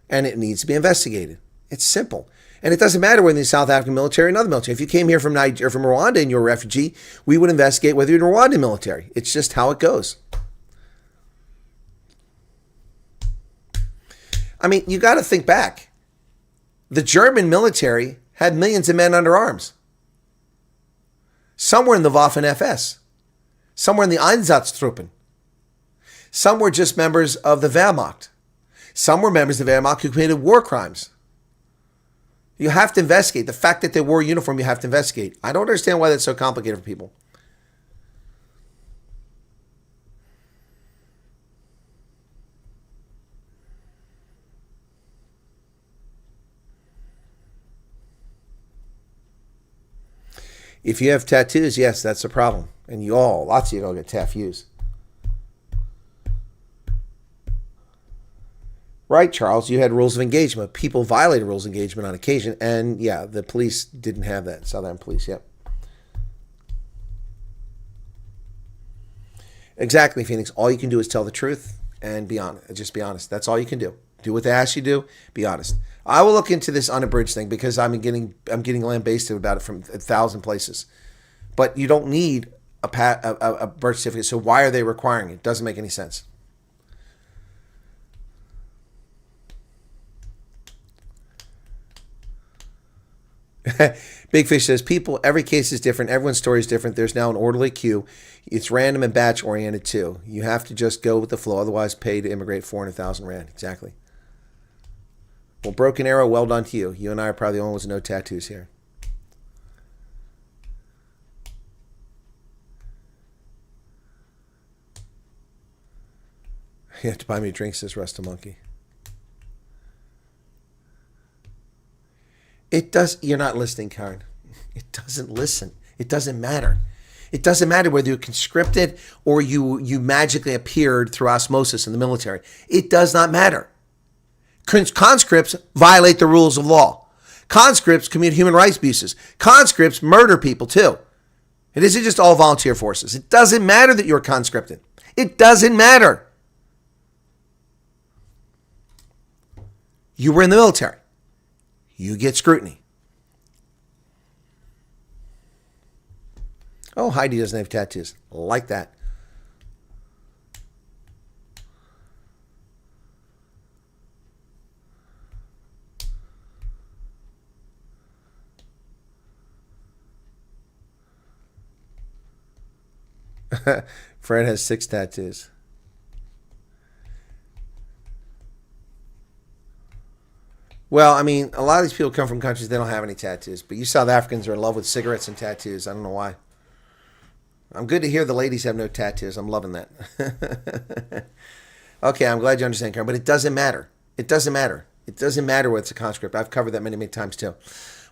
And it needs to be investigated. It's simple. And it doesn't matter whether you're in the South African military or another military. If you came here from Nigeria or from Rwanda and you're a refugee, we would investigate whether you're in the Rwandan military. It's just how it goes. I mean, you got to think back. The German military had millions of men under arms. Some were in the Waffen-SS. Some were in the Einsatztruppen. Some were just members of the Wehrmacht. Some were members of the Wehrmacht who committed war crimes. You have to investigate. The fact that they wore a uniform, you have to investigate. I don't understand why that's so complicated for people. If you have tattoos, yes, that's a problem. And lots of you go get tattoos. Right, Charles, you had rules of engagement. People violated rules of engagement on occasion. And yeah, the police didn't have that. Southern police, yep. Exactly, Phoenix. All you can do is tell the truth and be honest. Just be honest. That's all you can do. Do what they ask you to do. Be honest. I will look into this unabridged thing because I'm getting lambasted about it from 1,000 places. But you don't need a birth certificate. So why are they requiring it? Doesn't make any sense. Big Fish says, people, every case is different. Everyone's story is different. There's now an orderly queue. It's random and batch oriented too. You have to just go with the flow. Otherwise, pay to immigrate 400,000 Rand. Exactly. Well, Broken Arrow, well done to you. You and I are probably the only ones with no tattoos here. You have to buy me a drink, says Rust a Monkey. It does. You're not listening, Karen. It doesn't listen. It doesn't matter. It doesn't matter whether you're conscripted or you magically appeared through osmosis in the military. It does not matter. Conscripts violate the rules of law. Conscripts commit human rights abuses. Conscripts murder people too. It isn't just all volunteer forces. It doesn't matter that you're conscripted. It doesn't matter. You were in the military. You get scrutiny. Oh, Heidi doesn't have tattoos. Like that. Fred has 6 tattoos. Well, I mean, a lot of these people come from countries they don't have any tattoos. But you South Africans are in love with cigarettes and tattoos. I don't know why. I'm good to hear the ladies have no tattoos. I'm loving that. Okay, I'm glad you understand, Karen. But it doesn't matter. It doesn't matter. It doesn't matter whether it's a conscript. I've covered that many, many times too.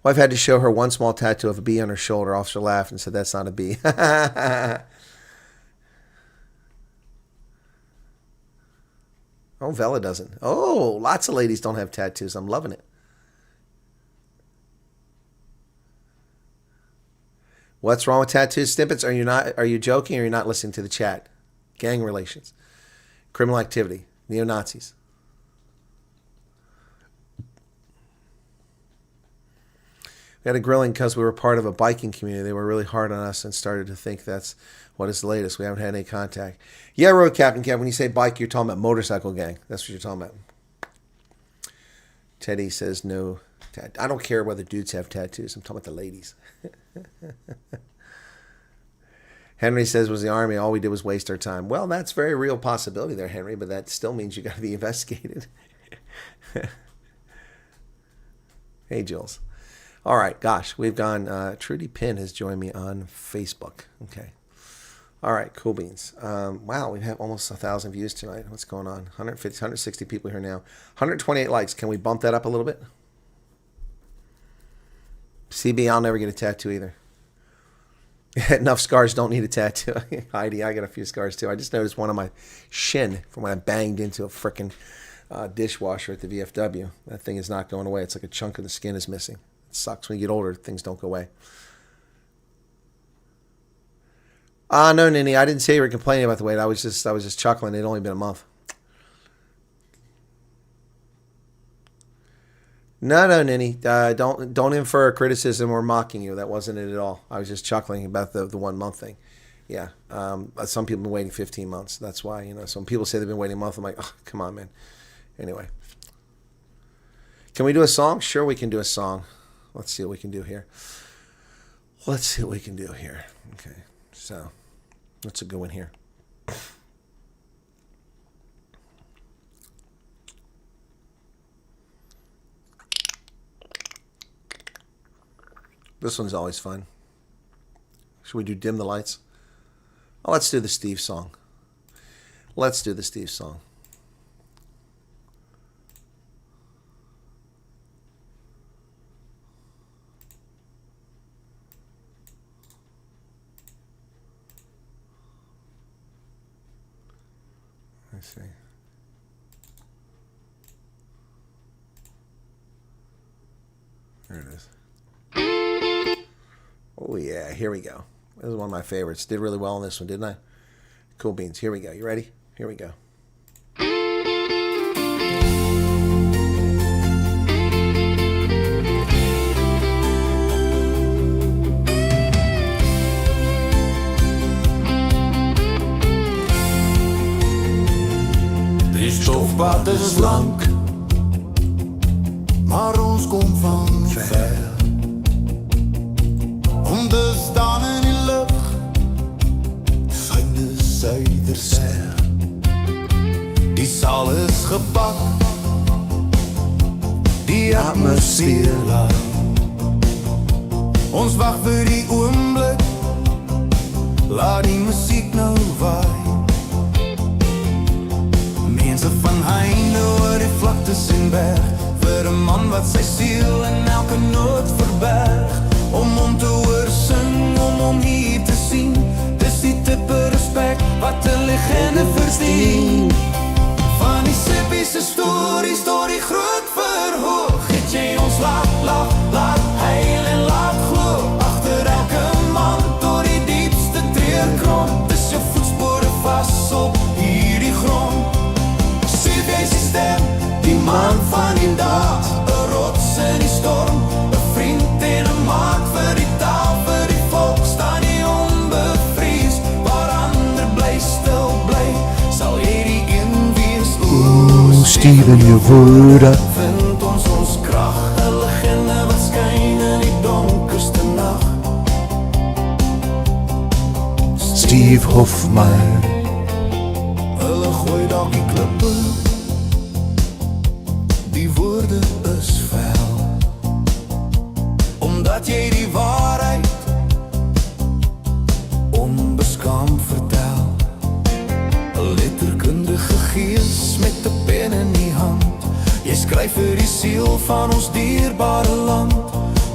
Well, I've had to show her one small tattoo of a bee on her shoulder. Officer laughed and said, that's not a bee. Oh, Vela doesn't. Oh, lots of ladies don't have tattoos. I'm loving it. What's wrong with tattoo snippets? Are you joking or you're not listening to the chat? Gang relations, criminal activity, neo-Nazis. We had a grilling because we were part of a biking community. They were really hard on us and started to think that's what is the latest. We haven't had any contact. Yeah, Road Captain Kev, when you say bike, you're talking about motorcycle gang. That's what you're talking about. Teddy says no. I don't care whether dudes have tattoos. I'm talking about the ladies. Henry says, was the Army. All we did was waste our time. Well, that's a very real possibility there, Henry, but that still means you got to be investigated. Hey, Jules. All right, gosh, we've gone. Trudy Pin has joined me on Facebook. Okay. All right, cool beans. Wow, we have almost 1,000 views tonight. What's going on? 150, 160 people here now. 128 likes. Can we bump that up a little bit? CB, I'll never get a tattoo either. Enough scars don't need a tattoo. Heidi, I got a few scars too. I just noticed one on my shin from when I banged into a frickin' dishwasher at the VFW. That thing is not going away. It's like a chunk of the skin is missing. It sucks. When you get older, things don't go away. No, Ninny, I didn't say you were complaining about the weight. I was just chuckling. It'd only been a month. No, Ninny. Don't infer criticism or mocking you. That wasn't it at all. I was just chuckling about the 1 month thing. Yeah. Some people have been waiting 15 months. That's why, some people say they've been waiting a month. I'm like, oh, come on, man. Anyway. Can we do a song? Sure, we can do a song. Let's see what we can do here. Okay. So, what's a good one here? This one's always fun. Should we do Dim the Lights? Oh, let's do the Steve song. Let's see. There it is. Oh, yeah. Here we go. This is one of my favorites. Did really well on this one, didn't I? Cool beans. Here we go. You ready? Here we go. Die stofpad is lank, maar ons kom van ver. Om te staan in die lug, fijne suiderster. Die saal is gepak, die atmosfeer laag. Ons wacht vir die oomblik, laat die muziek nou waai. Mense van heinde oor die vlaktes en berg, vir 'n man wat sy siel in elke noot verberg. Om te hoor sing, om hier te sien, dis die tipe respek wat 'n legende verdien. Van die sippiese stories tot die groot verhoog, het jy ons laat lach, laat huil en laat glo. Agter elke man tot die diepste treurgrond, dis jou voetspore vas op hierdie grond. Sien jy die stem, die man van die dag, 'n rots in die storm, 'n vriend en 'n maat vir die taal, vir die volk, staan nie onbevries. Waar ander bly stil bly, sal jy die een wees. Steven, je woorde. Vind ons krag, 'n legende wat skyn in die donkerste nag. Steve Hofmeyr. Hulle gooi dalk die klippe, die woorde is vuil, omdat jy die waarheid onbeskaamd vertel. 'n letterkundige gees met 'n pen in die hand, jy skryf vir die siel van ons dierbare land.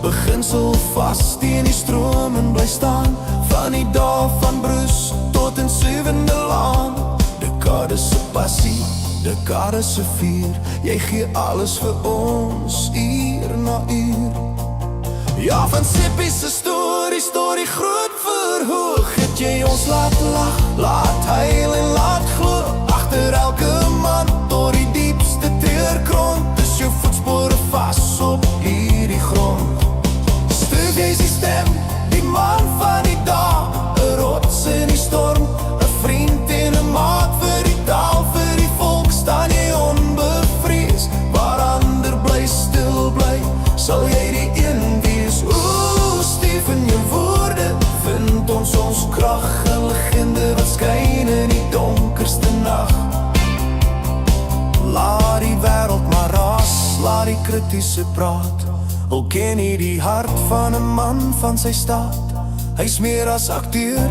Beginsel vas teen die stroom en bly staan, van die dae van Bruce tot in 7de laan. Dekades se passie, dekades se vuur, jy gee alles vir ons, uur na uur. Ja, van sippiese stories tot die groot verhoog, het jy ons laat lach, laat huil en laat glo. Agter elke man tot die diepste treurgrond, is jou voetspore vas op hierdie grond. Stuur jy die stem, die man van die dag, 'n rots in die storm, 'n vriend en 'n maat vir die taal, vir die volk, staan jy onbevrees. Waar ander bly stil bly, sal jy die een wees. Steven, jou woorde vind ons krag, 'n legende wat skyn in die donkerste nag. Laat die wêreld maar raas, laat die kritiese praat, al ken jy die hart van 'n man van sy staat. Hy's meer as akteur,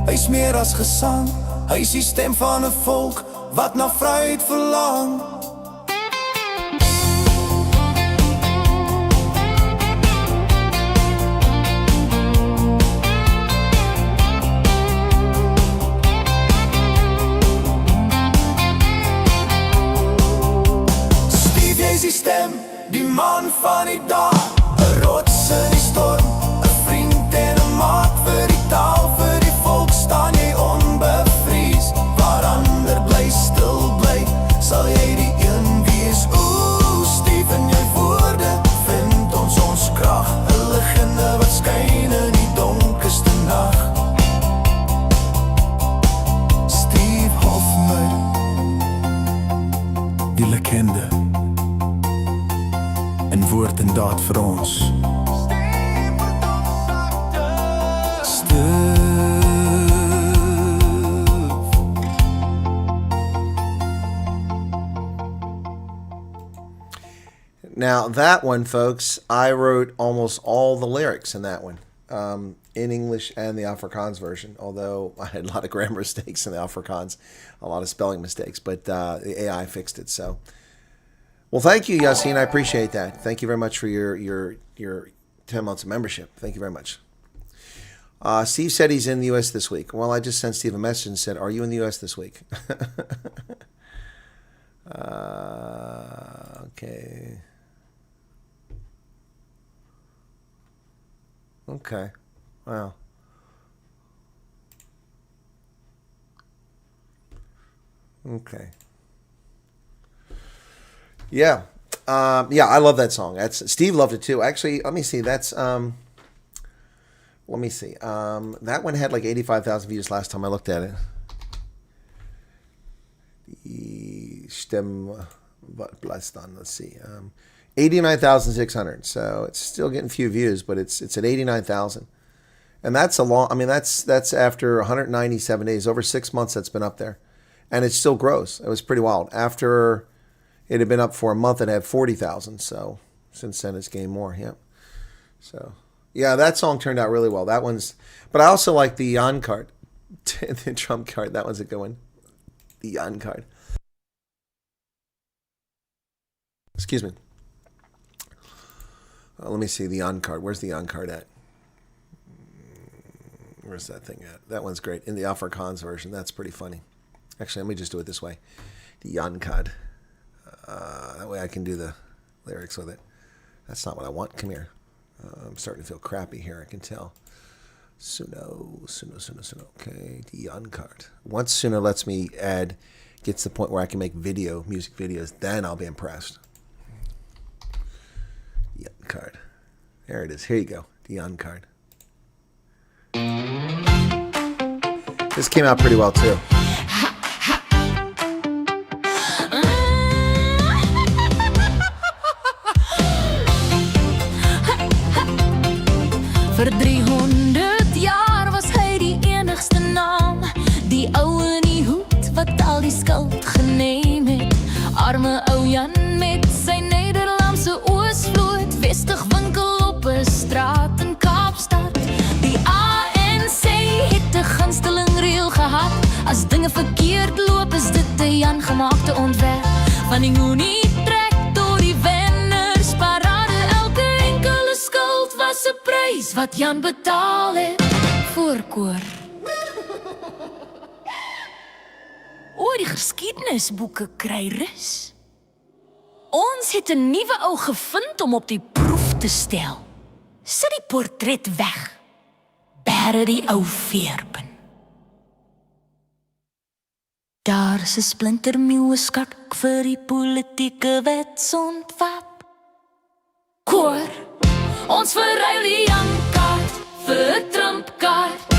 hy's meer as gesang, hy's die stem van 'n volk wat na vryheid verlang. Steve, jy's die stem, die man van die dag, 'n rots in die storm, 'n vriend en 'n maat vir die taal, vir die volk, staan jy onbevrees. Waar ander bly stil bly, sal jy die een wees. Steven, jou woorde vind ons krag, 'n legende wat skyn in die donkerste nag. Steve Hofmeyr, die legende, in woord en daad vir ons. Now, that one, folks, I wrote almost all the lyrics in that one, in English and the Afrikaans version, although I had a lot of grammar mistakes in the Afrikaans, a lot of spelling mistakes, but the AI fixed it. So, well, thank you, Yassine. I appreciate that. Thank you very much for your 10 months of membership. Thank you very much. Steve said he's in the U.S. this week. Well, I just sent Steve a message and said, are you in the U.S. this week? Okay. Okay. Wow. Okay. Yeah. Yeah, I love that song. That's Steve loved it too. Actually, let me see. That's let me see. That one had like 85,000 views last time I looked at it. Die Stem wat blast dan. Let's see. 89,600. So it's still getting few views, but it's at 89,000. And that's a long, I mean, that's after 197 days, over 6 months that's been up there. And it still grows. It was pretty wild. After it had been up for a month, it had 40,000. So since then it's gained more. Yep. So yeah, that song turned out really well. That one's, but I also like the Jan card, the Trump card. That one's a good one. The Jan card. Excuse me. Let me see the Jan card. Where's the Jan card at? Where's that thing at? That one's great. In the Afrikaans version, that's pretty funny. Actually, let me just do it this way. The Jan card. That way I can do the lyrics with it. That's not what I want. Come here. I'm starting to feel crappy here, I can tell. Suno. Okay, the Jan card. Once Suno lets me gets to the point where I can make music videos, then I'll be impressed. Jan card. There it is. Here you go. The Jan card. This came out pretty well too. Vir 300 jaar was hy die enigste naam, die ou in die hoed wat al die skuld geneem het. Arme ou Jan met sy Nederlandse oosvloot, westig winkel op 'n straat in Kaapstad. Die ANC het 'n gunsteling reël gehad, as dinge verkeerd loop is dit 'n Jan gemaakte ontwerp. Van die moenie trek tot die wenners parade, elke enkele skuld was 'n prys wat Jan betaal het. Voorkoor. O, die geskiedenisboeke kry rus. Ons het 'n nuwe ou gevind om op die proef te stel. Sit die portret weg. Bære die ou veerpin. Daar is 'n splinternuwe skak vir die politieke wetsontwerp. Koor, ons verruil die Jan-kaart vir 'n Trump-kaart.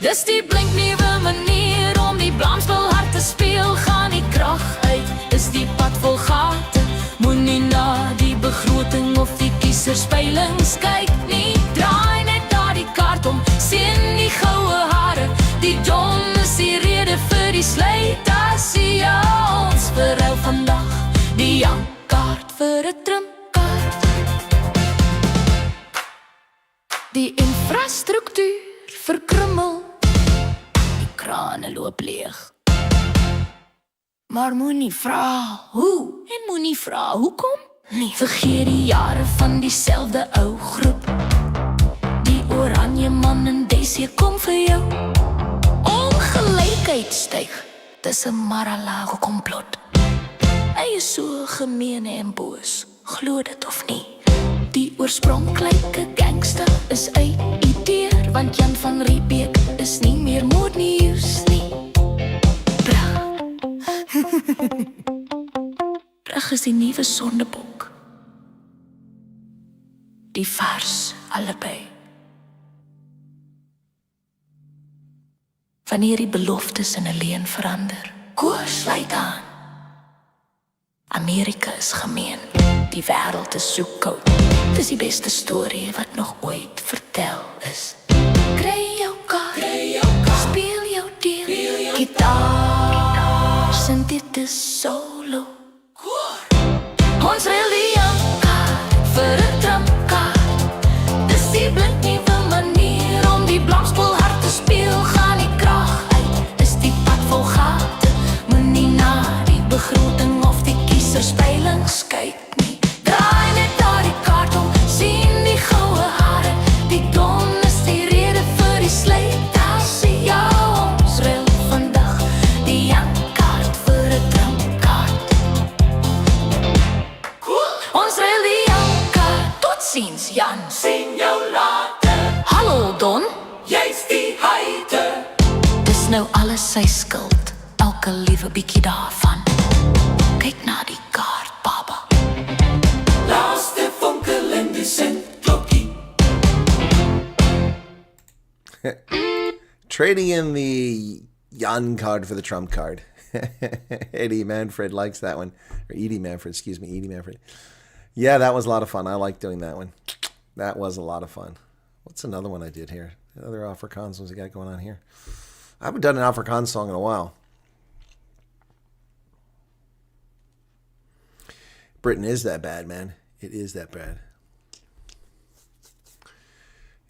Dis die blinknuwe manier om die blamspel hard te speel. Gaan die krag uit, is die pad vol gate. Moenie na die begroting of die kieserspeilings kyk nie. Draai net daar die kaart om, sien die goue hare. Die dom is die rede vir die slytas. Ja, ons verruil vandag die Jan-kaart vir 'n Trump-kaart. Die infrastruktuur verkrummel, die krane loop leeg. Maar moenie vra hoe en moenie vra hoekom nie. Vergeet die jare van dieselfde ou groep. Die oranje man en Daisy kom vir jou. Ongelykheid styg, dis 'n Mar-a-Lago komplot. Hy is so gemeen en boos, glo dit of nie. Die oorspronklike gangster is uit-ideer, want Jan van Riebeeck is nie meer moednieuws nie. Brug is die nuwe sondebok. Die vars allebei. Wanneer die beloftes in 'n leuen verander, koers sluit aan. Amerika is gemeen, die wêreld is so koud. Dis die beste storie wat nog ooit vertel is. Kry jou kaart, speel jou deel, gitaar, sing dit is solo. Ons ruil die Jan-kaart vir 'n Trump-kaart. Dis die blinknuwe manier om die blamspel hard te speel. Gaan die krag uit, is die pad vol gate. Moenie na die begroting of die kieserspeilings kyk nie. Draai net daar die kaart om, sien die goue hare. Die dom is die rede vir die slytas. Ja, ons ruil vandag die Jan-kaart vir 'n Trump-kaart. Totsiens, Jan. Sien jou later, Hallo, Don. jy's die heiter. Dis nou alles sy skuld, elke liewe bietjie daarvan. Kyk na die kaart, baba. Laaste fonkelende sentklokkie. Trading in the Jan card for the Trump card. Eddie Manfred likes that one. Or Edie Manfred, excuse me, Edie Manfred. Yeah, that was a lot of fun. I like doing that one. That was a lot of fun. What's another one I did here? Other Afrikaans ones we got going on here. I haven't done an Afrikaans song in a while. Britain is that bad, man. It is that bad.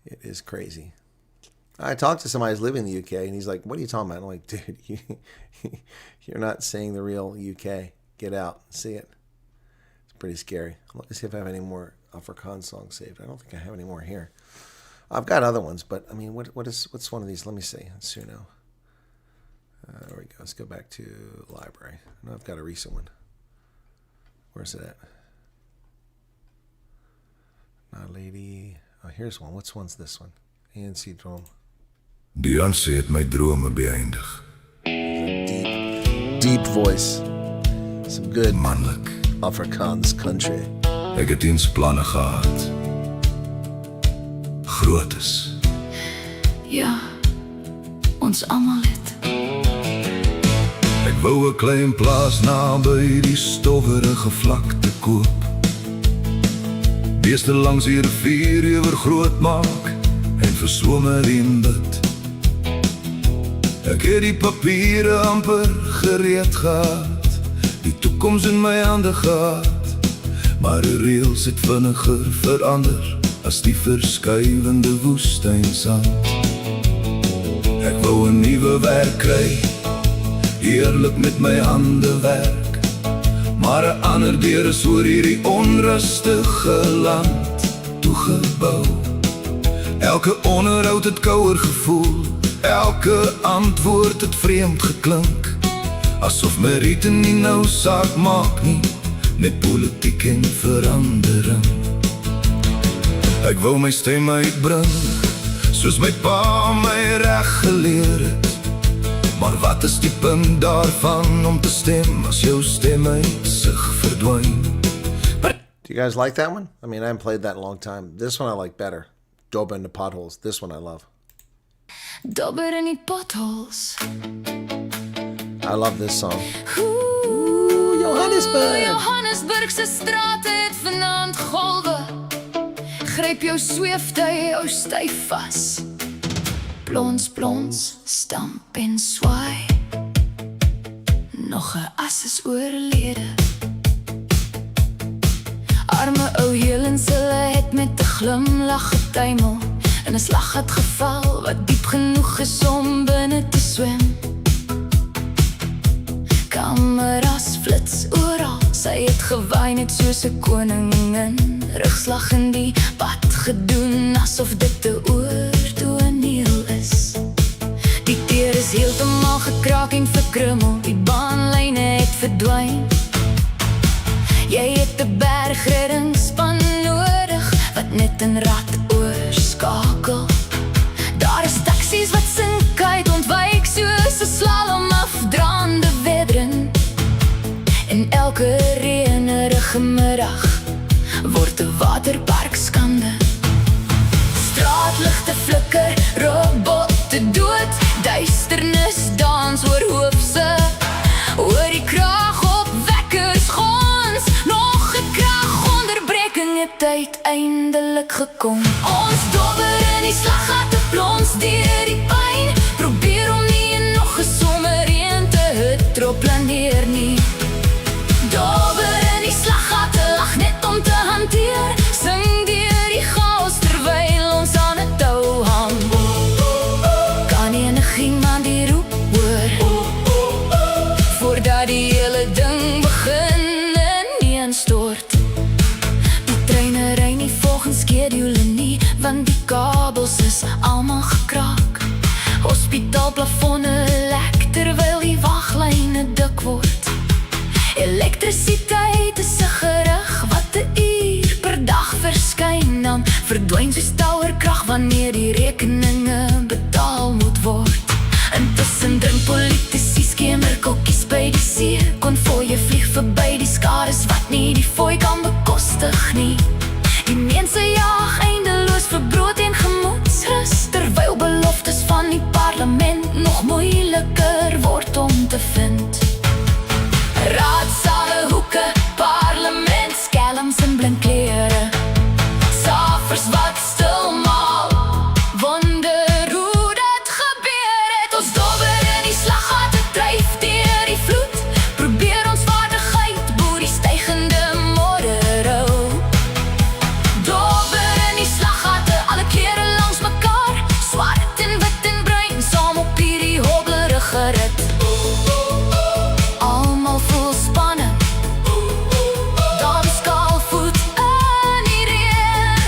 It is crazy. I talked to somebody who's living in the UK, and he's like, what are you talking about? I'm like, dude, you're not seeing the real UK. Get out and see it. It's pretty scary. Let me see if I have any more Afrikaans songs saved. I don't think I have any more here. I've got other ones, but I mean, what's one of these? Let me see. Let's see now. There we go. Let's go back to library. I know I've got a recent one. Where's it at? Not lady. Oh, here's one. What's this one? ANC drum. Beyoncé het my drome beëindig. Deep voice. Some good Manlik. Afrikaans country. Ek het eens planne gehad. Grootes. Ja, ons almal het. Ek wou 'n klein plaas naby die stowwerige vlakte koop. Beeste langs die rivier ewer groot maak en vir swemmerien bid. Ek het die papiere amper gereed gehad, die toekoms in my hande gehad, maar die reëls het vinniger verander as die verskuivende woestynsand. Ek wou 'n nuwe werk kry, heerlik met my hande werk, maar 'n ander deur is oor hierdie onrustige land toegebou. Elke onderhoud het kouer gevoel, elke antwoord het vreemd geklink, asof meriete nie nou saak maak nie, met politiek en verandering. Ek wou my stem uitbring, soos my pa my reg geleer het, maar wat is die punt daarvan om te stem as jou stem uit sig verdwyn? Do you guys like that one? I mean, I haven't played that in a long time. This one I like better. Dope in the potholes. This one I love. Dobber in die potholes. I love this song. Ooh, Johannesburg. Johannesburgse strate het vanaand golwe. Gryp jou sweeftuig, jou styf vas. Plons, plons, stamp en swaai. Nog 'n as is oorlede. Arme ou Helens, hulle het met 'n glimlag getuimel in 'n slag het geval wat diep genoeg is om binne te swem. Kameras flits oral, sy het gewaai net soos 'n koningin. Rugslag in die pad gedoen, asof dit 'n oortoneel is. Die deur is heeltemal gekraak en verkrummel, die baanlyne het verdwyn. Jy het 'n bergreddingsspan nodig, wat net 'n rad oorskakel. Daar is taksies wat sink uit, ontwyk soos 'n slalom afdraande wedren. En elke reënerige middag word 'n waterpark skande. Straatligte flikker, robotte dood, duisternis dans oor hoofse. Oor die kraag op wekkers gons, nog 'n kragonderbreking het uiteindelik gekom. Ons dobber in die slaggate plons deur die pyn, probeer om nie en nog 'n sommerreën te hut planeer nie. Dobber in die slaggate lag net om te hanteer, sing deur die chaos terwyl ons aan 'n tou hang. Kan enigiemand die roep hoor, voordat die hele ding begin ineenstort. Die treine ry nie volgens skedule nie, want die kabels is almal gekraak. Hospitaalplafonne lek terwyl die waglyne dik word. Elektrisiteit is 'n gerug wat 'n uur per dag verskyn verdwyn soos touwerkrag wanneer die rekeninge betaal moet word. Intussen drink politici skemerkokkies by die see. Konvooie vlieg verby die skares wat nie die fooi kan bekostig nie. Die mense jaag eindeloos vir brood en gemoedsrus, terwyl beloftes van die parlement nog moeiliker word om te vind. Raadsale, hoeke, parlement, skelms en blinkklere, safers wat stil maal, wonder hoe dit gebeur het. Ons dobber in die slaggate dryf deur die vloed, probeer ons vaardigheid boer die stygende modderhou. Dobber in die slaggate alle kere langs mekaar, swart en wit en bruin saam op hierdie hobbelige rit. Almal voel spanning, dans kaalvoet in die reën.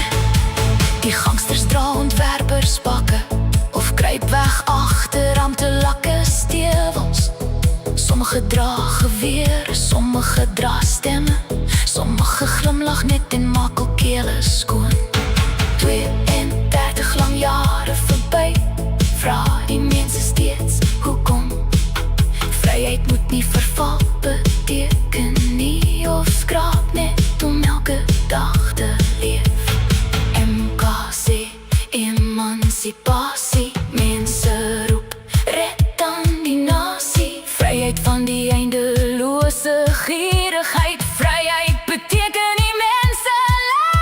Die gangsters dra ontwerperspakke of kruip weg agter amptelakke stewels. Sommige dra gewere, sommige dra stemme, sommige glimlag net en maak al kele skoon. 32 lang jare verby, vra die mense steeds hoekom. Vryheid moet nie verval beteken nie, of skraap net om elke dag te leef. MK sê emancipasie, mense roep red dan die nasie. Vryheid van die eindelose gierigheid, vryheid beteken die mense lei.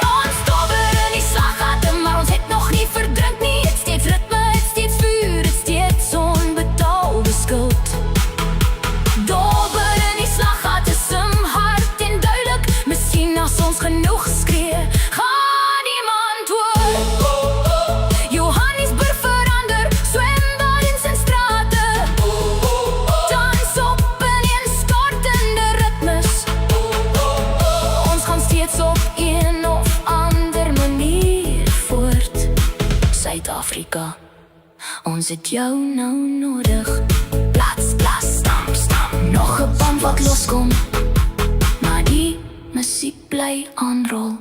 Ons dobber in die slaggate, maar ons het nog nie verdrink nie. Het steeds ritme, het steeds vuur, het steeds onbetaalde skuld. Dobber in die slaggate, sim hard en duidelik, miskien as ons genoeg skree, gaan iemand hoor. Johannesburg verander, swembaddens en strate, dans op ineenstortende ritmes. Ons gaan steeds op een of ander manier voort. Suid-Afrika, ons het jou nou nodig. Plats, klas, stamp, stamp, nog 'n band wat loskom, maar die musiek bly aanrol.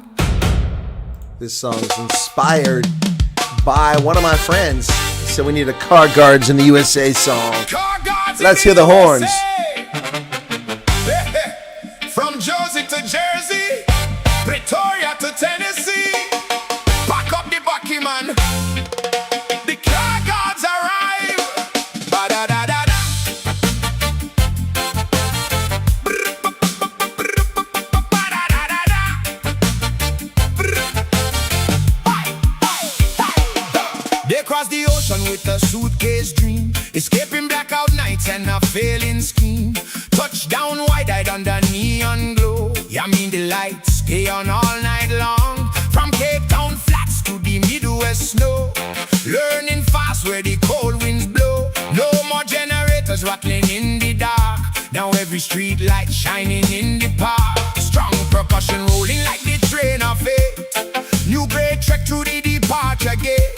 This song is inspired by one of my friends. He said we need a Car Guards in the USA song. Car guards in Let's hear the horns. USA. From Jersey to Jersey, Pretoria to Tennessee, back up the bucky man. The car guards arrive. Ba-da-da-da-da. Ba-da-da-da-da. They cross the ocean with a suitcase dream, escaping blackout nights and a failing scheme. Touchdown wide-eyed under neon glow. Yeah, I mean the lights stay on all night long, from Cape Town flats to the Midwest snow. Learning fast where the cold winds blow. No more generators rattling in the dark, now every street light shining in the park. Strong percussion rolling like the train of fate. New great trek through the departure gate.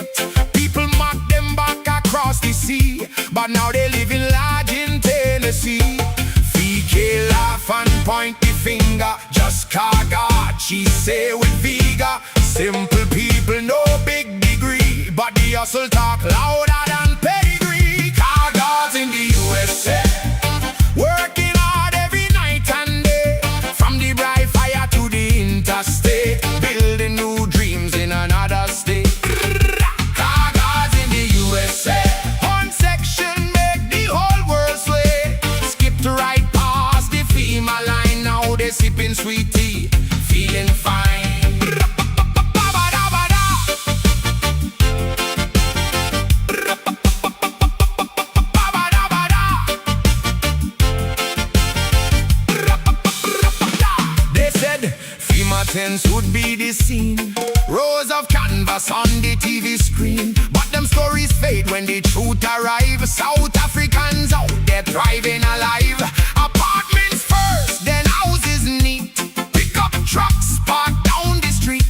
People mock them back across the sea, but now they live in large in Tennessee. VK laugh and point the finger, just car guard, she say with vigor. Simple people, no big degree, but the hustle talk louder than pedigree. Car guards in the USA, working hard every night and day, from the bright fire to the interstate, building new dreams in another state. Car guards in the USA, one section make the whole world sway. Skip to right past the FEMA line, now they sipping sweet tea, feeling fine. They said FEMA tents would be the scene, rows of canvas on the TV screen, but them stories fade when the truth arrive. South Africans out there thriving alive. Apartments first, then houses neat, pick up trucks parked down the street,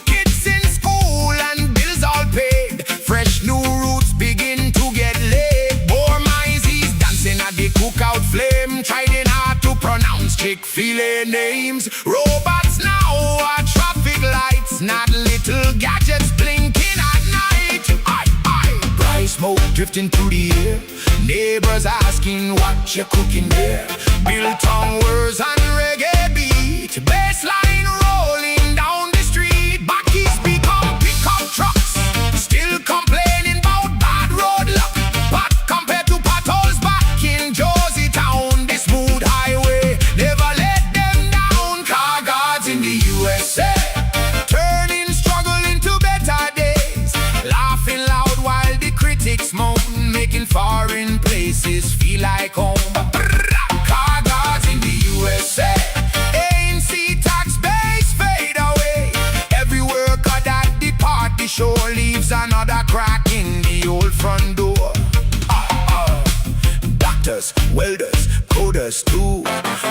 kids in school and bills all paid. Fresh new roots begin to get laid. More mises dancing at the cookout flame, trying hard to pronounce Chick-fil-A names. Robots now are traffic not little gadgets blinking at night. Bright smoke drifting through the air, neighbors asking what you're cooking there. Biltong words and reggae beat, bassline rolling down the street. Backies become pickup trucks, still complaining about bad road luck. But compared to potholes back in Josie Town, this smooth highway never let them down. Car guards in the USA, turning struggle into better days, laughing loud while the critics moan, making foreign places feel like home. Car guards in the USA, ANC tax base fade away. Every worker that depart the shore leaves another crack in the old front door. Doctors, welders, coders too,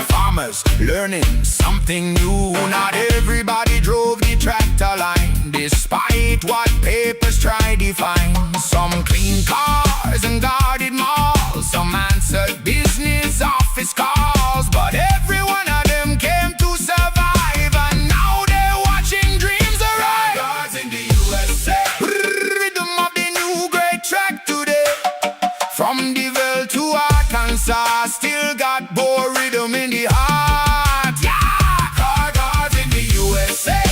farmers learning something new. Not everybody drove the tractor line, despite what papers try to find. Some clean cars and guarded malls, some answered business office calls, but every one of them came to survive, and now they're watching dreams arrive. Guards in the USA, rhythm of the new great track today. From Deville to Arkansas, still got Boer rhythm in the heart. Yeah, car guards in the USA,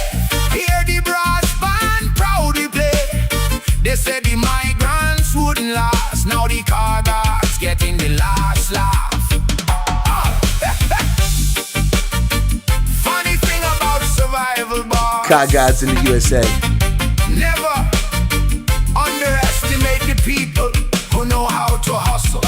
hear the brass band proudly play. They said the migrants wouldn't last, now the car guards getting the last laugh. Funny thing about survival bars, Car guards in the USA. never underestimate the people who know how to hustle.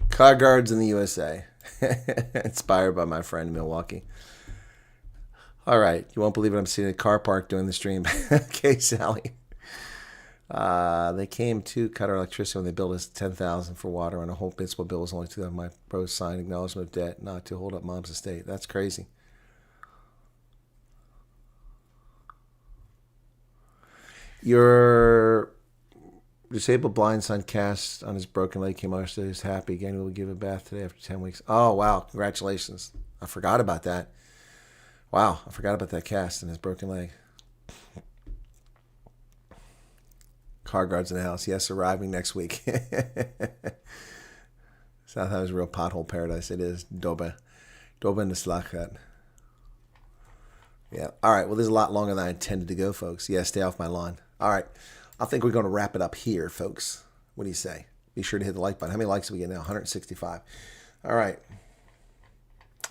Car guards in the USA. Inspired by my friend in Milwaukee. All right. You won't believe it. I'm sitting in a car park doing the stream. Okay, Sally. They came to cut our electricity when they billed us $10,000 for water, and a whole municipal bill was only $2,000. My bros signed acknowledgement of debt not to hold up mom's estate. That's crazy. Your disabled blind son cast on his broken leg came out. He's happy again. We'll give a bath today after 10 weeks. Oh, wow. Congratulations. I forgot about that. Wow. I forgot about that cast and his broken leg. Car guards in the house. Yes, arriving next week. South is a real pothole paradise. It is. Doba in the Slachat. Yeah. All right. Well, this is a lot longer than I intended to go, folks. Yeah, stay off my lawn. All right. I think we're going to wrap it up here, folks. What do you say? Be sure to hit the like button. How many likes do we get now? 165. All right.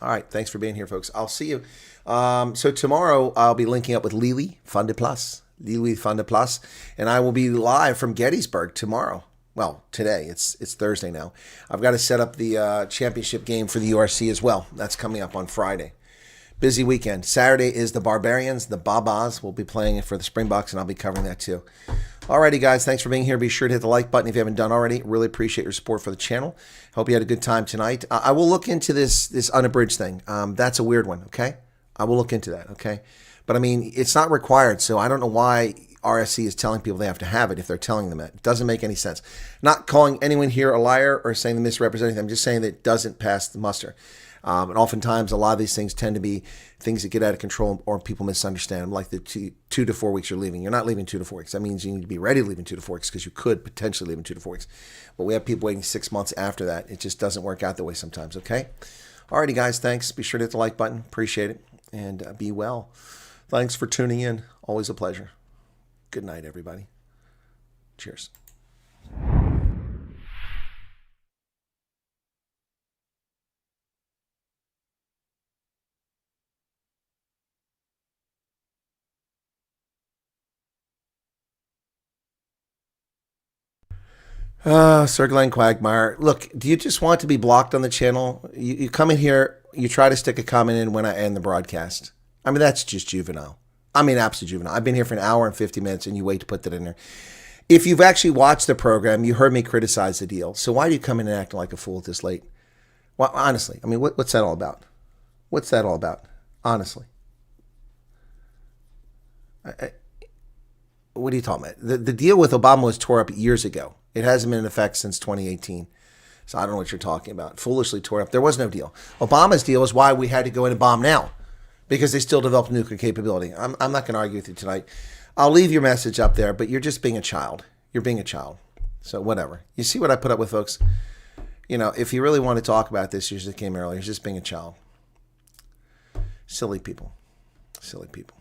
All right. Thanks for being here, folks. I'll see you. So tomorrow I'll be linking up with Lili Van de Plas. Lili Van de Plas. And I will be live from Gettysburg tomorrow. Well, today. It's Thursday now. I've got to set up the championship game for the URC as well. That's coming up on Friday. Busy weekend. Saturday is the Barbarians. The Babas will be playing it for the Springboks, and I'll be covering that too. Alrighty, guys. Thanks for being here. Be sure to hit the like button if you haven't done already. Really appreciate your support for the channel. Hope you had a good time tonight. I will look into this unabridged thing. That's a weird one, okay? I will look into that, okay? But, I mean, it's not required, so I don't know why RSC is telling people they have to have it if they're telling them that. It doesn't make any sense. Not calling anyone here a liar or saying they're misrepresenting them. I'm just saying that it doesn't pass the muster. And oftentimes, a lot of these things tend to be things that get out of control or people misunderstand them, like the 2 to 4 weeks you're leaving. You're not leaving 2 to 4 weeks. That means you need to be ready to leave in 2 to 4 weeks because you could potentially leave in 2 to 4 weeks. But we have people waiting 6 months after that. It just doesn't work out that way sometimes, okay? Alrighty, guys, thanks. Be sure to hit the like button. Appreciate it. And be well. Thanks for tuning in. Always a pleasure. Good night, everybody. Cheers. Circling Quagmire. Look, do you just want to be blocked on the channel? You come in here, you try to stick a comment in when I end the broadcast. I mean, that's just juvenile. I mean, absolute juvenile. I've been here for an hour and 50 minutes, and you wait to put that in there. If you've actually watched the program, you heard me criticize the deal. So why do you come in and act like a fool this late? Well, honestly, I mean, what's that all about? What's that all about? Honestly. What are you talking about? The deal with Obama was tore up years ago. It hasn't been in effect since 2018. So I don't know what you're talking about. Foolishly tore up. There was no deal. Obama's deal is why we had to go in and bomb now, because they still developed nuclear capability. I'm not going to argue with you tonight. I'll leave your message up there, but you're just being a child. You're being a child. So whatever. You see what I put up with, folks? You know, if you really want to talk about this, you just came earlier. You're just being a child. Silly people. Silly people.